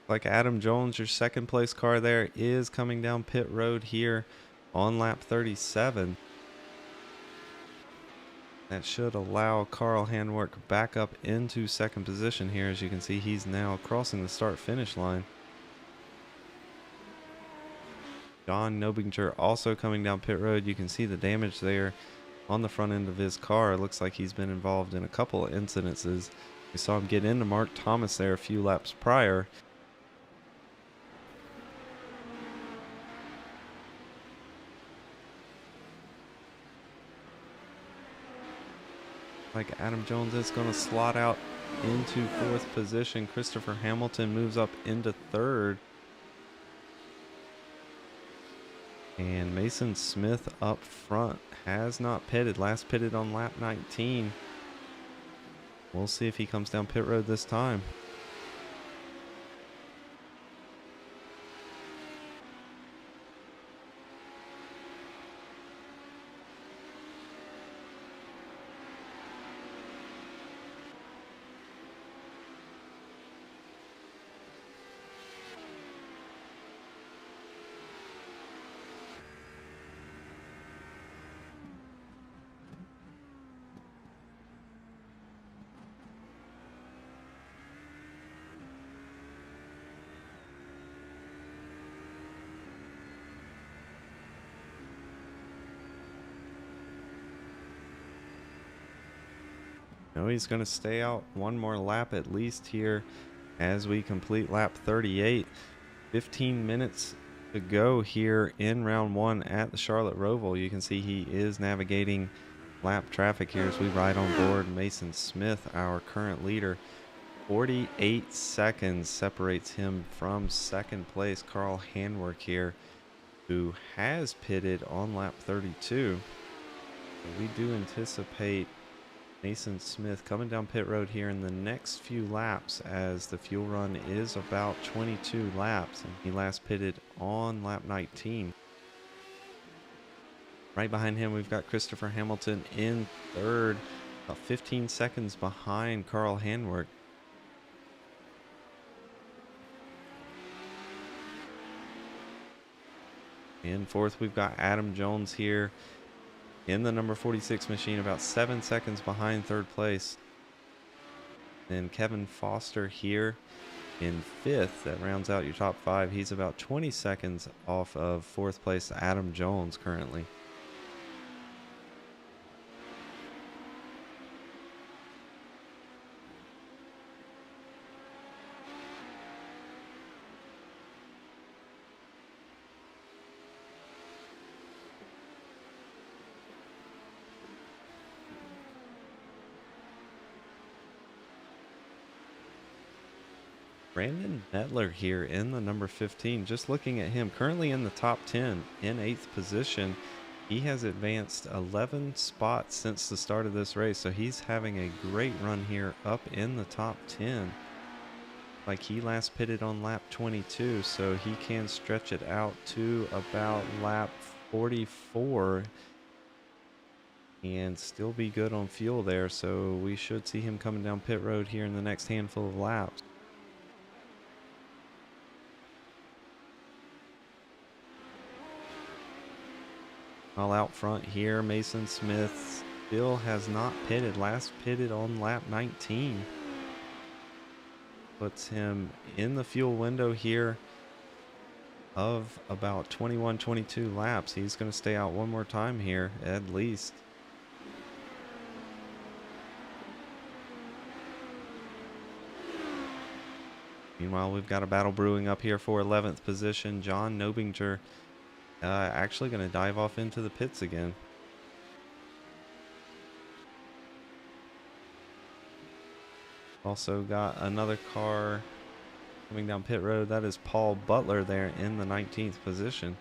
Like Adam Jones, your second place car there is coming down pit road here on lap 37. That should allow Carl Handwerk back up into second position here. As you can see, he's now crossing the start-finish line. John Nobinger also coming down pit road. You can see the damage there on the front end of his car. It looks like he's been involved in a couple of incidences. We saw him get into Mark Thomas there a few laps prior. Like Adam Jones is going to slot out into fourth position. Christopher Hamilton moves up into third. And Mason Smith up front has not pitted. Last pitted on lap 19. We'll see if he comes down pit road this time. No, he's going to stay out one more lap at least here as we complete lap 38. 15 minutes to go here in round 1 at the Charlotte Roval. You can see he is navigating lap traffic here as we ride on board Mason Smith, our current leader. 48 seconds separates him from second place Carl Handwerk here, who has pitted on lap 32. So we do anticipate Mason Smith coming down pit road here in the next few laps, as the fuel run is about 22 laps and he last pitted on lap 19. Right behind him, we've got Christopher Hamilton in third, about 15 seconds behind Carl Handwerk. In fourth, we've got Adam Jones here in the number 46 machine, about 7 seconds behind third place. Then Kevin Foster here in fifth. That rounds out your top five. He's about 20 seconds off of fourth place Adam Jones currently. Brandon Nettler here in the number 15. Just looking at him, currently in the top 10 in 8th position. He has advanced 11 spots since the start of this race, so he's having a great run here up in the top 10. Like, he last pitted on lap 22, so he can stretch it out to about lap 44 and still be good on fuel there. So we should see him coming down pit road here in the next handful of laps. All out front here, Mason Smith still has not pitted. Last pitted on lap 19. Puts him in the fuel window here of about 21-22 laps. He's going to stay out one more time here at least. Meanwhile, we've got a battle brewing up here for 11th position. John Nobinger actually going to dive off into the pits again. Also got another car coming down pit road. That is Paul Butler there in the 19th position.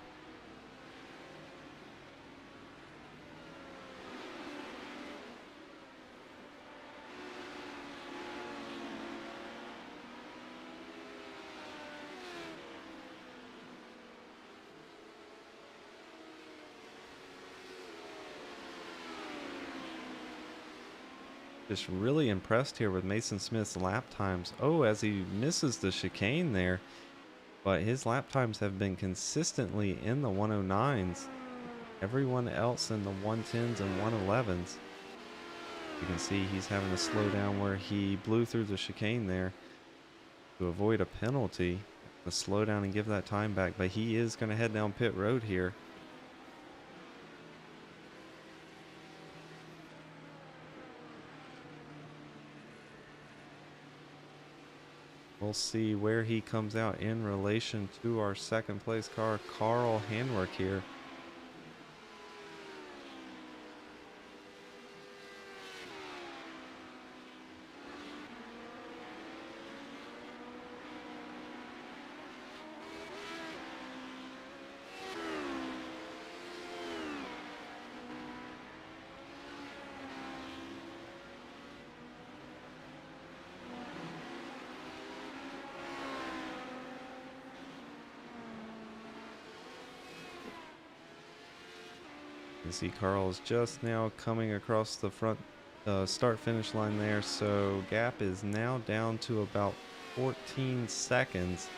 Just really impressed here with Mason Smith's lap times. Oh, as he misses the chicane there. But his lap times have been consistently in the 109s. Everyone else in the 110s and 111s. You can see he's having to slow down where he blew through the chicane there to avoid a penalty. To slow down and give that time back. But he is going to head down pit road here. We'll see where he comes out in relation to our second place car, Carl Handwerk here. You see Carl is just now coming across the front start finish line there, so gap is now down to about 14 seconds.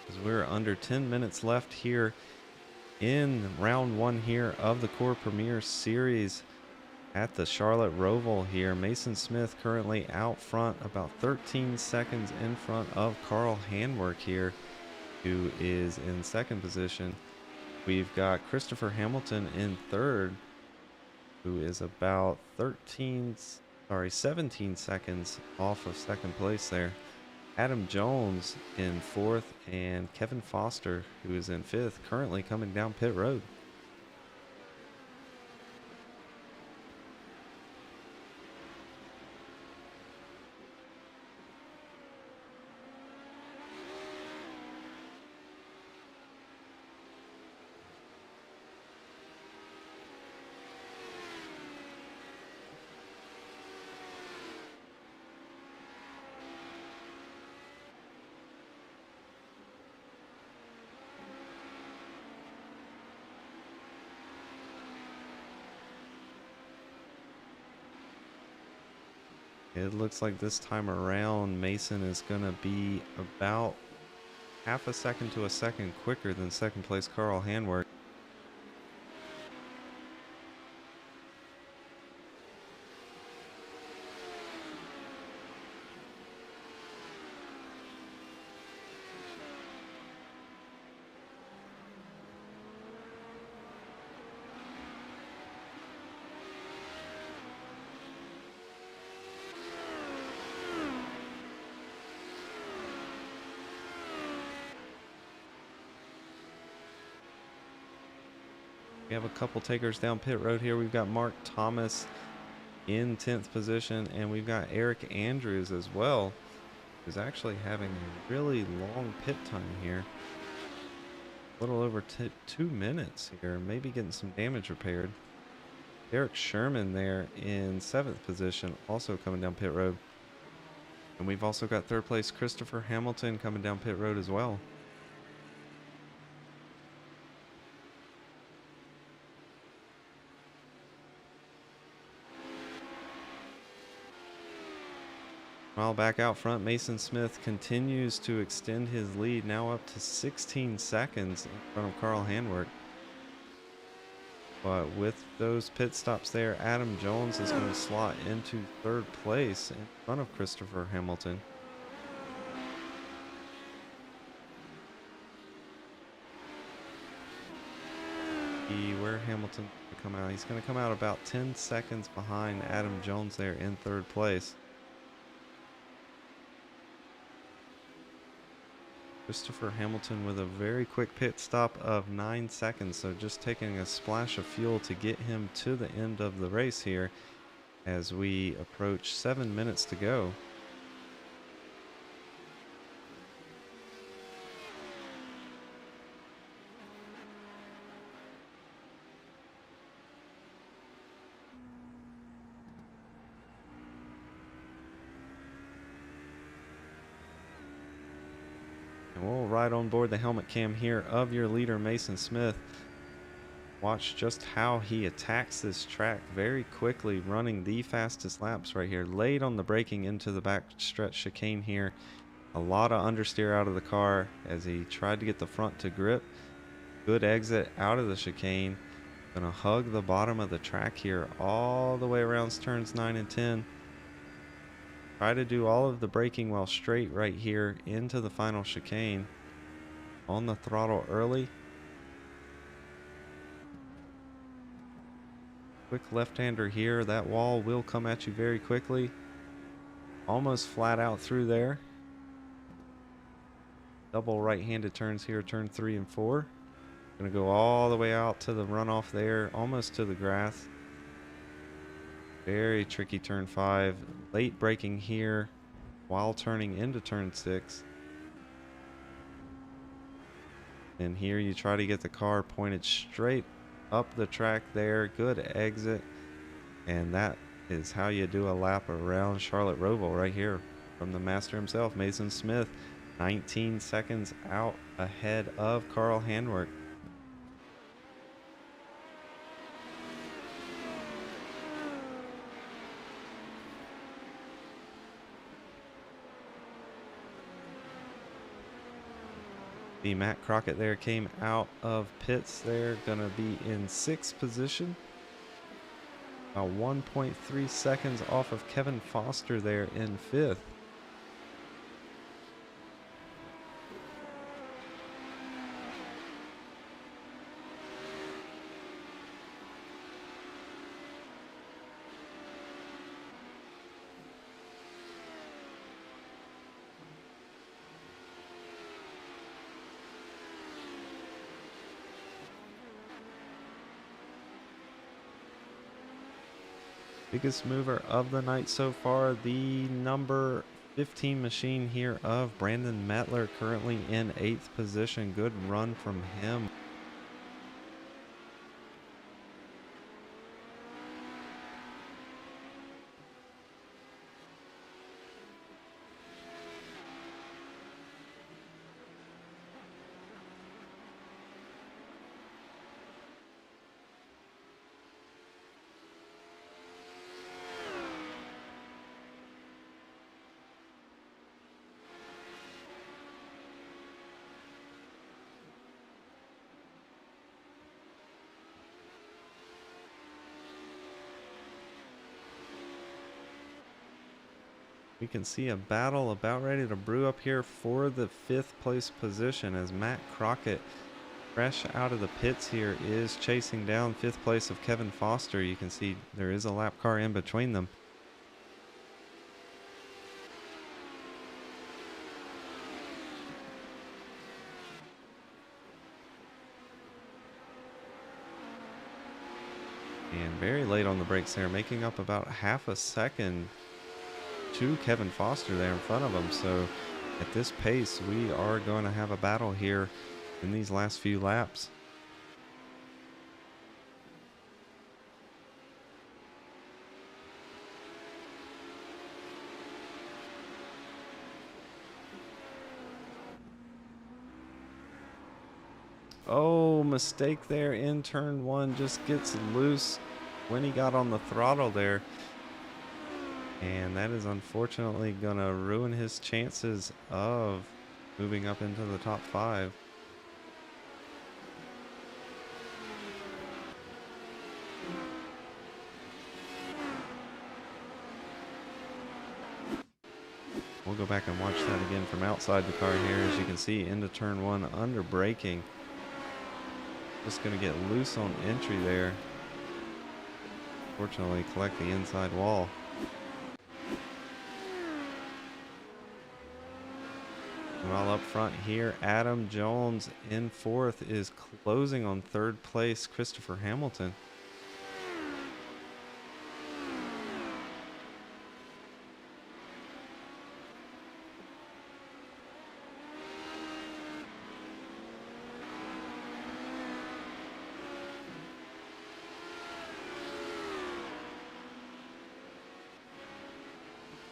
As we're under 10 minutes left here in round one here of the Core Premier Series at the Charlotte Roval here. Mason Smith currently out front, about 13 seconds in front of Carl Handwerk here, who is in second position. We've got Christopher Hamilton in third, who is about 17 seconds off of second place there. Adam Jones in fourth, and Kevin Foster, who is in fifth, currently coming down pit road. It looks like this time around, Mason is going to be about half a second to a second quicker than second place Carl Handwerk. We have a couple takers down pit road here. We've got Mark Thomas in 10th position, and we've got Eric Andrews as well, who's actually having a really long pit time here. A little over 2 minutes here, maybe getting some damage repaired. Derek Sherman there in 7th position, also coming down pit road. And we've also got third place Christopher Hamilton coming down pit road as well. While back out front, Mason Smith continues to extend his lead, now up to 16 seconds in front of Carl Handwerk. But with those pit stops there, Adam Jones is going to slot into third place in front of Christopher Hamilton. Where Hamilton to come out? He's going to come out about 10 seconds behind Adam Jones there in third place. Christopher Hamilton with a very quick pit stop of 9 seconds, so just taking a splash of fuel to get him to the end of the race here as we approach 7 minutes to go. And we'll ride on board the helmet cam here of your leader, Mason Smith. Watch just how he attacks this track very quickly, running the fastest laps right here. Late on the braking into the back stretch chicane here. A lot of understeer out of the car as he tried to get the front to grip. Good exit out of the chicane. Gonna hug the bottom of the track here all the way around turns 9 and 10. Try to do all of the braking while straight right here into the final chicane. On the throttle early. Quick left-hander here. That wall will come at you very quickly. Almost flat out through there. Double right-handed turns here, turn 3 and 4. Gonna go all the way out to the runoff there, almost to the grass. Very tricky turn 5. Late braking here while turning into turn 6. And here you try to get the car pointed straight up the track there. Good exit. And that is how you do a lap around Charlotte Roval right here from the master himself, Mason Smith. 19 seconds out ahead of Carl Handwerk. The Matt Crockett there came out of pits there, gonna be in 6th position. About 1.3 seconds off of Kevin Foster there in 5th. Biggest mover of the night so far, the number 15 machine here of Brandon Mettler, currently in 8th position. Good run from him. We can see a battle about ready to brew up here for the 5th place position as Matt Crockett, fresh out of the pits here, is chasing down 5th place of Kevin Foster. You can see there is a lap car in between them. And very late on the brakes there, making up about half a second to Kevin Foster there in front of him. So at this pace, we are going to have a battle here in these last few laps. Oh, mistake there in turn 1, just gets loose when he got on the throttle there. And that is unfortunately going to ruin his chances of moving up into the top 5. We'll go back and watch that again from outside the car here. As you can see, into turn 1 under braking. Just going to get loose on entry there. Fortunately, collect the inside wall. Well, up front here, Adam Jones in 4th is closing on 3rd place, Christopher Hamilton.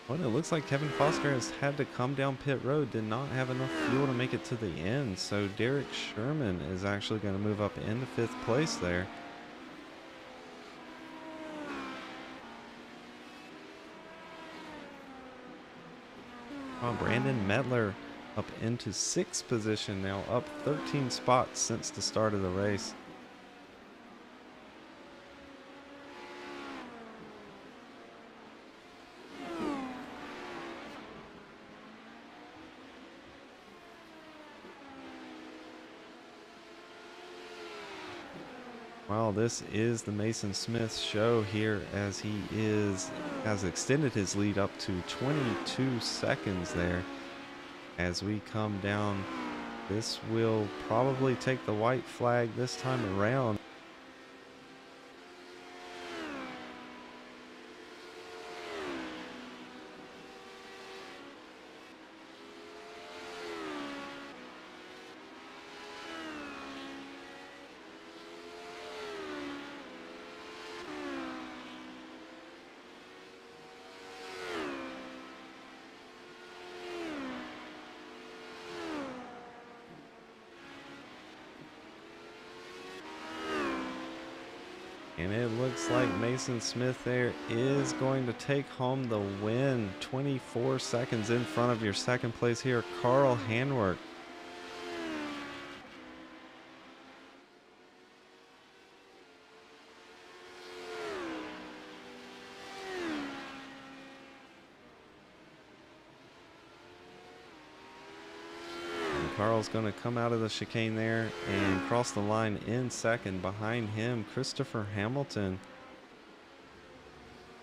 Well, it looks like Kevin Foster has had to come down pit road, did not have enough fuel to make it to the end. So Derek Sherman is actually going to move up into 5th place there. Well, Brandon Mettler up into 6th position now, up 13 spots since the start of the race. Well, this is the Mason Smith show here, as he has extended his lead up to 22 seconds there. As we come down, this will probably take the white flag this time around. And it looks like Mason Smith there is going to take home the win. 24 seconds in front of your 2nd place here, Carl Hanworth. Carl's going to come out of the chicane there and cross the line in 2nd. Behind him, Christopher Hamilton,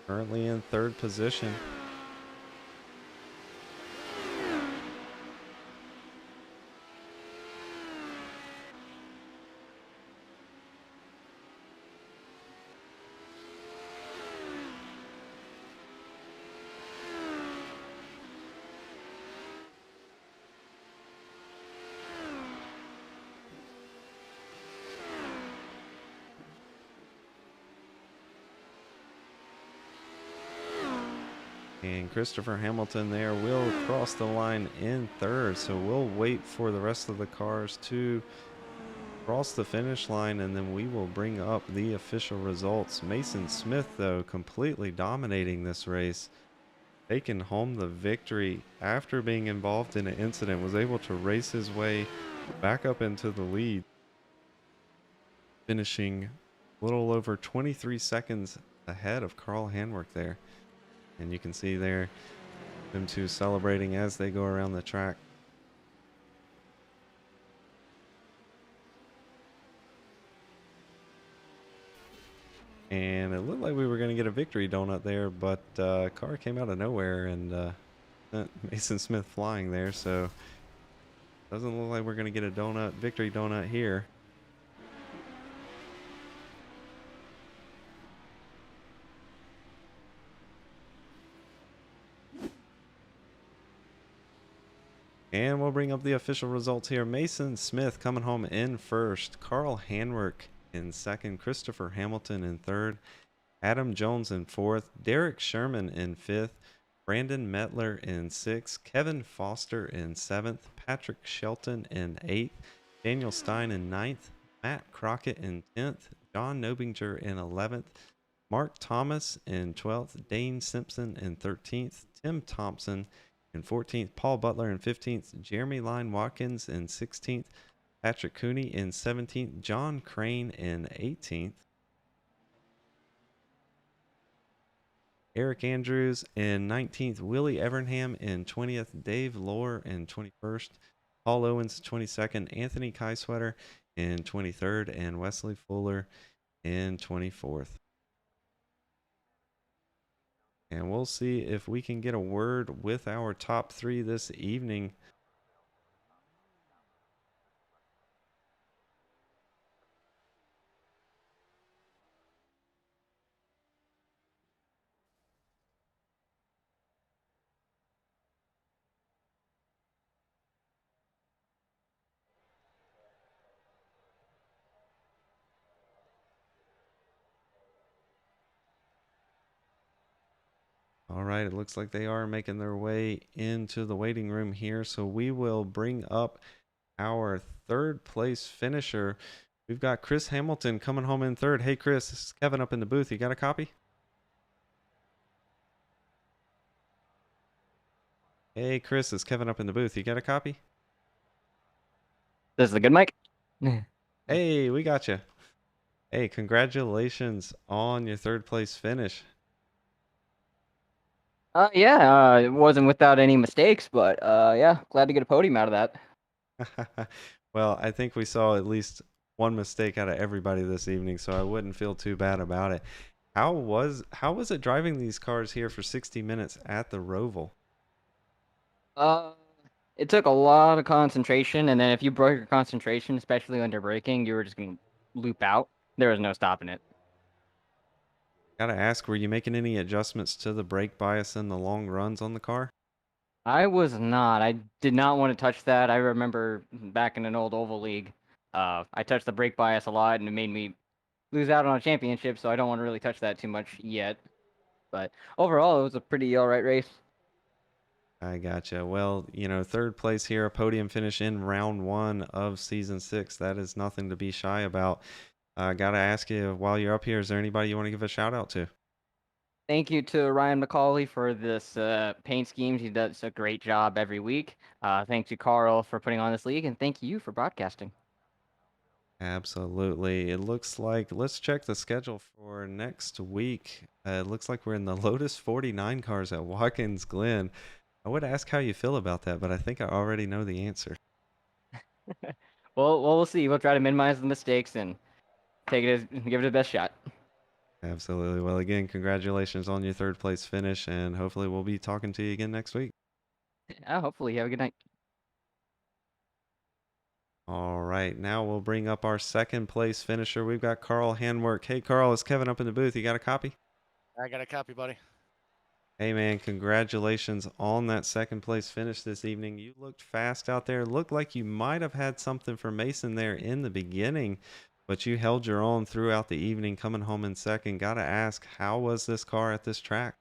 currently in 3rd position. And Christopher Hamilton there will cross the line in third. So we'll wait for the rest of the cars to cross the finish line, and then we will bring up the official results. Mason Smith, though, completely dominating this race, taking home the victory after being involved in an incident, was able to race his way back up into the lead, finishing a little over 23 seconds ahead of Carl Hanwork there. And you can see there them two celebrating as they go around the track. And it looked like we were going to get a victory donut there, but car came out of nowhere and sent Mason Smith flying there. So doesn't look like we're going to get a victory donut here. And we'll bring up the official results here. Mason Smith coming home in first. Carl Hanwork in second. Christopher Hamilton in third. Adam Jones in fourth. Derek Sherman in fifth. Brandon Metler in sixth. Kevin Foster in seventh. Patrick Shelton in eighth. Daniel Stein in ninth. Matt Crockett in 10th. John Nobinger in 11th. Mark Thomas in 12th. Dane Simpson in 13th. Tim Thompson in 14th, Paul Butler in 15th, Jeremy Line Watkins in 16th, Patrick Cooney in 17th, John Crane in 18th, Eric Andrews in 19th, Willie Evernham in 20th, Dave Lohr in 21st, Paul Owens 22nd, Anthony Kieswetter in 23rd, and Wesley Fuller in 24th. And we'll see if we can get a word with our top three this evening. All right, it looks like they are making their way into the waiting room here. So we will bring up our third place finisher. We've got Chris Hamilton coming home in third. Hey, Chris, this is Kevin up in the booth. You got a copy? Hey, Chris, it's Kevin up in the booth. You got a copy? This is the good mic? Hey, we got you. Hey, congratulations on your third place finish. Yeah, it wasn't without any mistakes, but yeah, glad to get a podium out of that. Well, I think we saw at least one mistake out of everybody this evening, so I wouldn't feel too bad about it. How was it driving these cars here for 60 minutes at the Roval? Uh, it took a lot of concentration, and then if you broke your concentration, especially under braking, you were just gonna loop out. There was no stopping it. Gotta ask, were you making any adjustments to the brake bias in the long runs on the car? I was not. I did not want to touch that. I remember back in an old oval league, I touched the brake bias a lot, and it made me lose out on a championship. So I don't want to really touch that too much yet. But overall, it was a pretty all right race. I gotcha. Well, third place here, a podium finish in round one of season 6. That is nothing to be shy about. Gotta ask you, while you're up here, is there anybody you want to give a shout out to? Thank you to Ryan McCauley for this paint schemes. He does a great job every week. Thanks to Carl for putting on this league, and thank you for broadcasting. Absolutely. It looks like, let's check the schedule for next week. It looks like we're in the Lotus 49 cars at Watkins Glen. I would ask how you feel about that, but I think I already know the answer. Well, we'll see. We'll try to minimize the mistakes and give it the best shot. Absolutely. Well, again, congratulations on your third place finish, and hopefully we'll be talking to you again next week. Hopefully, you have a good night. All right, now we'll bring up our second place finisher. We've got Carl Handwork. Hey, Carl, it's Kevin up in the booth. You got a copy? I got a copy, buddy. Hey, man, congratulations on that second place finish this evening. You looked fast out there. Looked like you might have had something for Mason there in the beginning, but you held your own throughout the evening, coming home in second. Got to ask, how was this car at this track?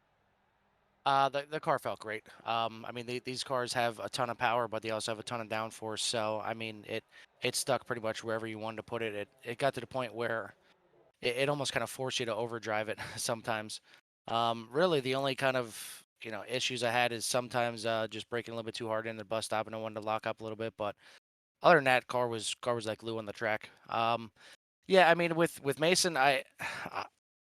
The car felt great. I mean, these cars have a ton of power, but they also have a ton of downforce. So, I mean, it stuck pretty much wherever you wanted to put it. It got to the point where it almost kind of forced you to overdrive it sometimes. Really, the only kind of issues I had is sometimes just braking a little bit too hard in the bus stop, and I wanted to lock up a little bit. But other than that, car was like glue on the track. Yeah, I mean, with Mason, uh,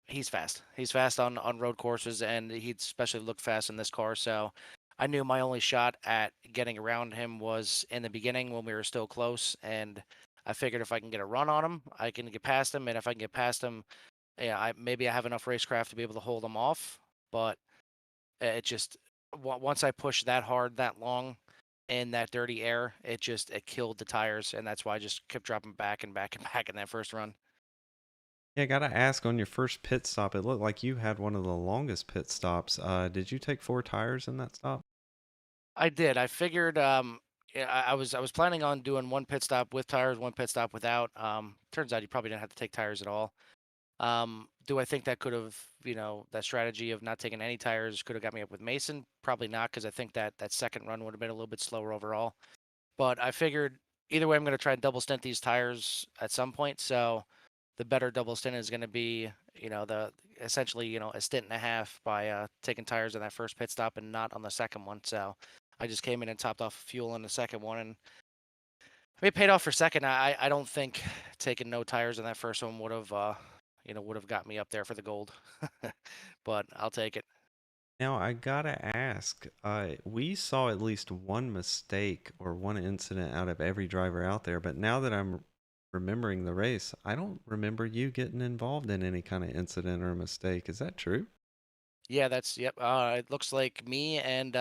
he's fast. He's fast on road courses, and he especially looked fast in this car. So I knew my only shot at getting around him was in the beginning when we were still close, and I figured if I can get a run on him, I can get past him, and if I can get past him, yeah, maybe I have enough racecraft to be able to hold him off. But it just once I pushed that hard, that long. In that dirty air, it killed the tires, and that's why I just kept dropping back and back and back in that first run. Yeah, gotta ask on your first pit stop, it looked like you had one of the longest pit stops. Did you take 4 tires in that stop? I did. I figured yeah, I was planning on doing one pit stop with tires, one pit stop without. Turns out you probably didn't have to take tires at all. Do I think that could have, that strategy of not taking any tires could have got me up with Mason? Probably not, because I think that second run would have been a little bit slower overall. But I figured either way, I'm going to try and double stint these tires at some point. So the better double stint is going to be, the essentially, a stint and a half by taking tires on that first pit stop and not on the second one. So I just came in and topped off fuel on the second one, and I mean, it paid off for second. I don't think taking no tires on that first one would have got me up there for the gold, but I'll take it. Now, I gotta ask, we saw at least one mistake or one incident out of every driver out there, but now that I'm remembering the race, I don't remember you getting involved in any kind of incident or mistake. Is that true? Yeah, that's yep. It looks like me and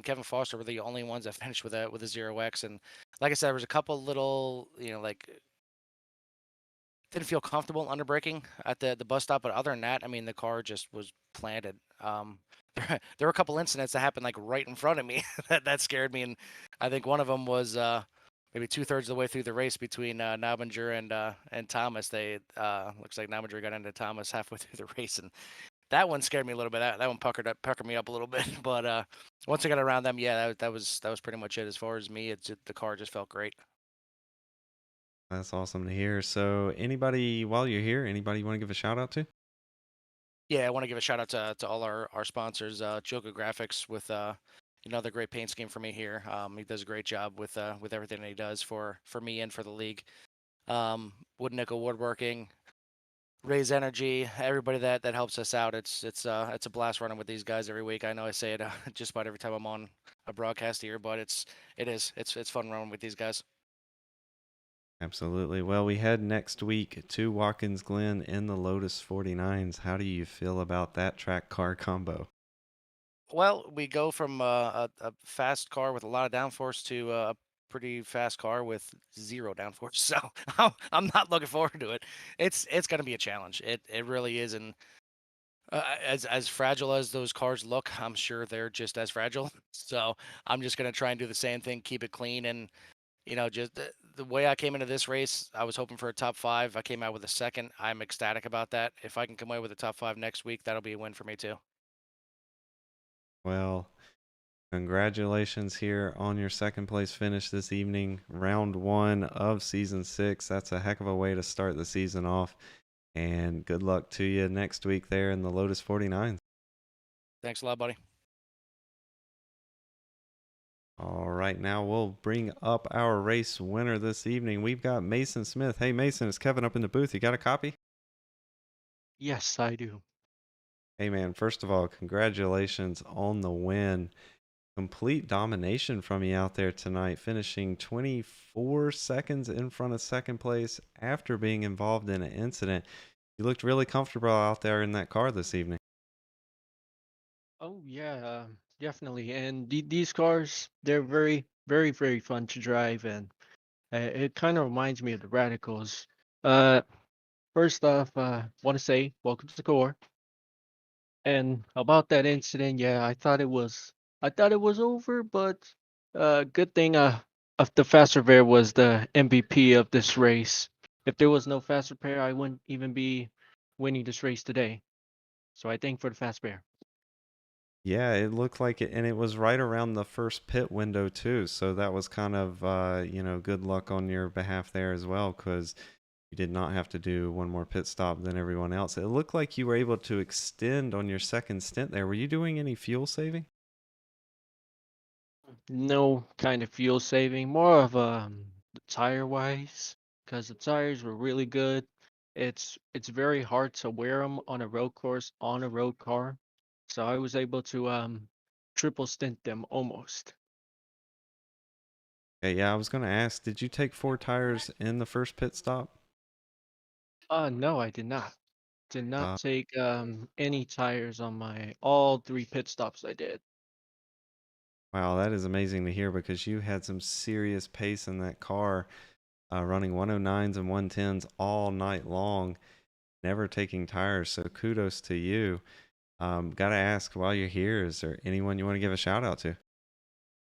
Kevin Foster were the only ones that finished with a 0x. And like I said, there was a couple little, like didn't feel comfortable under braking at the bus stop, but other than that, I mean, the car just was planted. There were a couple incidents that happened like right in front of me that scared me, and I think one of them was maybe two-thirds of the way through the race between Nobinger and Thomas. They looks like Nobinger got into Thomas halfway through the race, and that one scared me a little bit. That one puckered me up a little bit. But once I got around them, yeah, that was pretty much it. As far as me, the car just felt great. That's awesome to hear. So, anybody, while you're here, anybody you want to give a shout out to? Yeah, I want to give a shout out to all our sponsors, Joker Graphics with another great paint scheme for me here. He does a great job with everything that he does for me and for the league. Wood Nickel Woodworking, Raise Energy, everybody that helps us out. It's a blast running with these guys every week. I know I say it just about every time I'm on a broadcast here, but it's fun running with these guys. Absolutely. Well, we head next week to Watkins Glen in the Lotus 49s. How do you feel about that track car combo? Well, we go from a fast car with a lot of downforce to a pretty fast car with zero downforce. So I'm not looking forward to it. It's going to be a challenge. It really is. And as fragile as those cars look, I'm sure they're just as fragile. So I'm just going to try and do the same thing, keep it clean, and just the way I came into this race, I was hoping for a top five. I came out with a second. I'm ecstatic about that. If I can come away with a top five next week, that'll be a win for me too. Well, congratulations here on your second place finish this evening, round one of season six. That's a heck of a way to start the season off. And good luck to you next week there in the Lotus 49s. Thanks a lot, buddy. All right, now we'll bring up our race winner this evening. We've got Mason Smith. Hey, Mason, it's Kevin up in the booth. You got a copy? Yes, I do. Hey, man, first of all, congratulations on the win. Complete domination from you out there tonight, finishing 24 seconds in front of second place after being involved in an incident. You looked really comfortable out there in that car this evening. Oh yeah, definitely. And these cars, they're very, very, very fun to drive, and it kind of reminds me of the Radicals. Uh, First off, want to say welcome to the core. And about that incident, yeah, I thought it was over, but good thing of the fast repair was the MVP of this race. If there was no fast repair, I wouldn't even be winning this race today. So I thank for the fast repair. Yeah, it looked like it, and it was right around the first pit window too. So that was kind of, good luck on your behalf there as well, because you did not have to do one more pit stop than everyone else. It looked like you were able to extend on your second stint there. Were you doing any fuel saving? No kind of fuel saving, more of tire wise, because the tires were really good. It's very hard to wear them on a road course on a road car, so I was able to triple stint them almost. Okay, yeah, I was going to ask, did you take four tires in the first pit stop? No, I did not. Did not Uh, take any tires on my all 3 pit stops I did. wow, that is amazing to hear because you had some serious pace in that car, running 109s and 110s all night long, never taking tires. So kudos to you. Gotta ask while you're here, is there anyone you want to give a shout out to?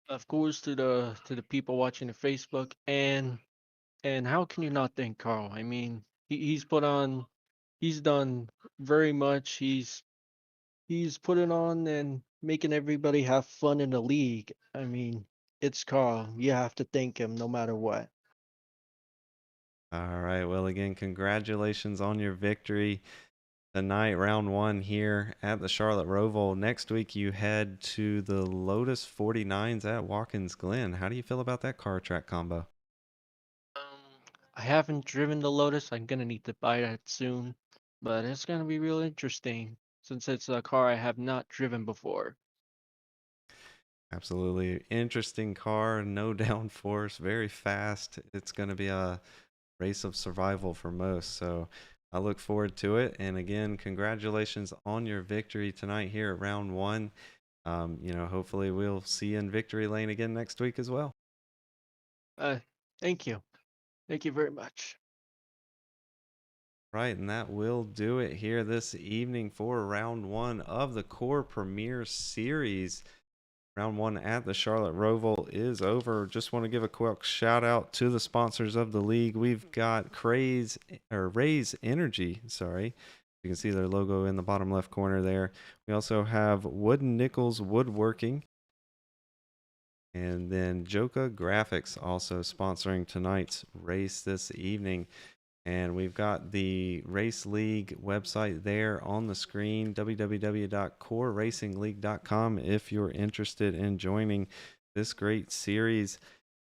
Of course, to the people watching the Facebook, and how can you not thank Carl? I mean, he's done very much. He's putting on and making everybody have fun in the league. I mean, it's Carl. You have to thank him no matter what. All right. Well, again, congratulations on your victory tonight, round one here at the Charlotte Roval. Next week, you head to the Lotus 49s at Watkins Glen. How do you feel about that car track combo? I haven't driven the Lotus. I'm gonna need to buy that soon, but it's gonna be real interesting since it's a car I have not driven before. Absolutely interesting car, no downforce, very fast. It's going to be a race of survival for most. So I look forward to it. And again, congratulations on your victory tonight here at round one. Hopefully we'll see you in victory lane again next week as well. Uh, thank you. Thank you very much. Right, and that will do it here this evening for round one of the Core Premier Series. Round one at the Charlotte Roval is over. Just want to give a quick shout out to the sponsors of the league. We've got Raise Energy, sorry. You can see their logo in the bottom left corner there. We also have Wooden Nickels Woodworking. And then Joka Graphics also sponsoring tonight's race this evening. And we've got the Race League website there on the screen, www.coreracingleague.com, if you're interested in joining this great series.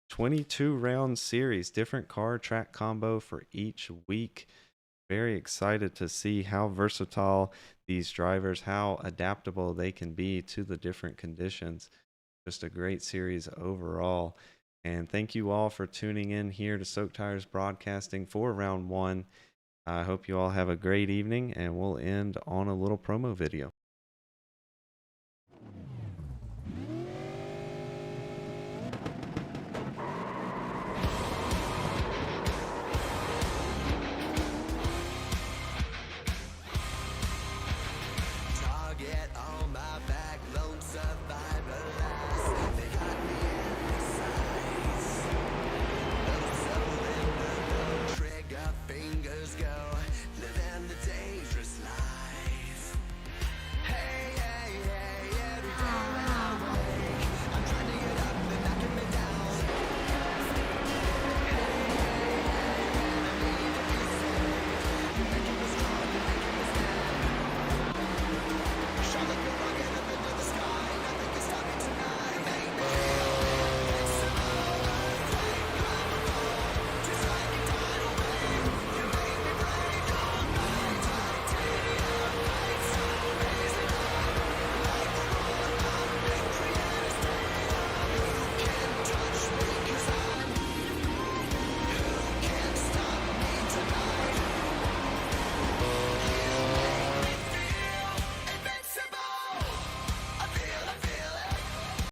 22 round series, different car track combo for each week. Very excited to see how versatile these drivers, how adaptable they can be to the different conditions. Just a great series overall. And thank you all for tuning in here to Soak Tires Broadcasting for round one. I hope you all have a great evening, and we'll end on a little promo video.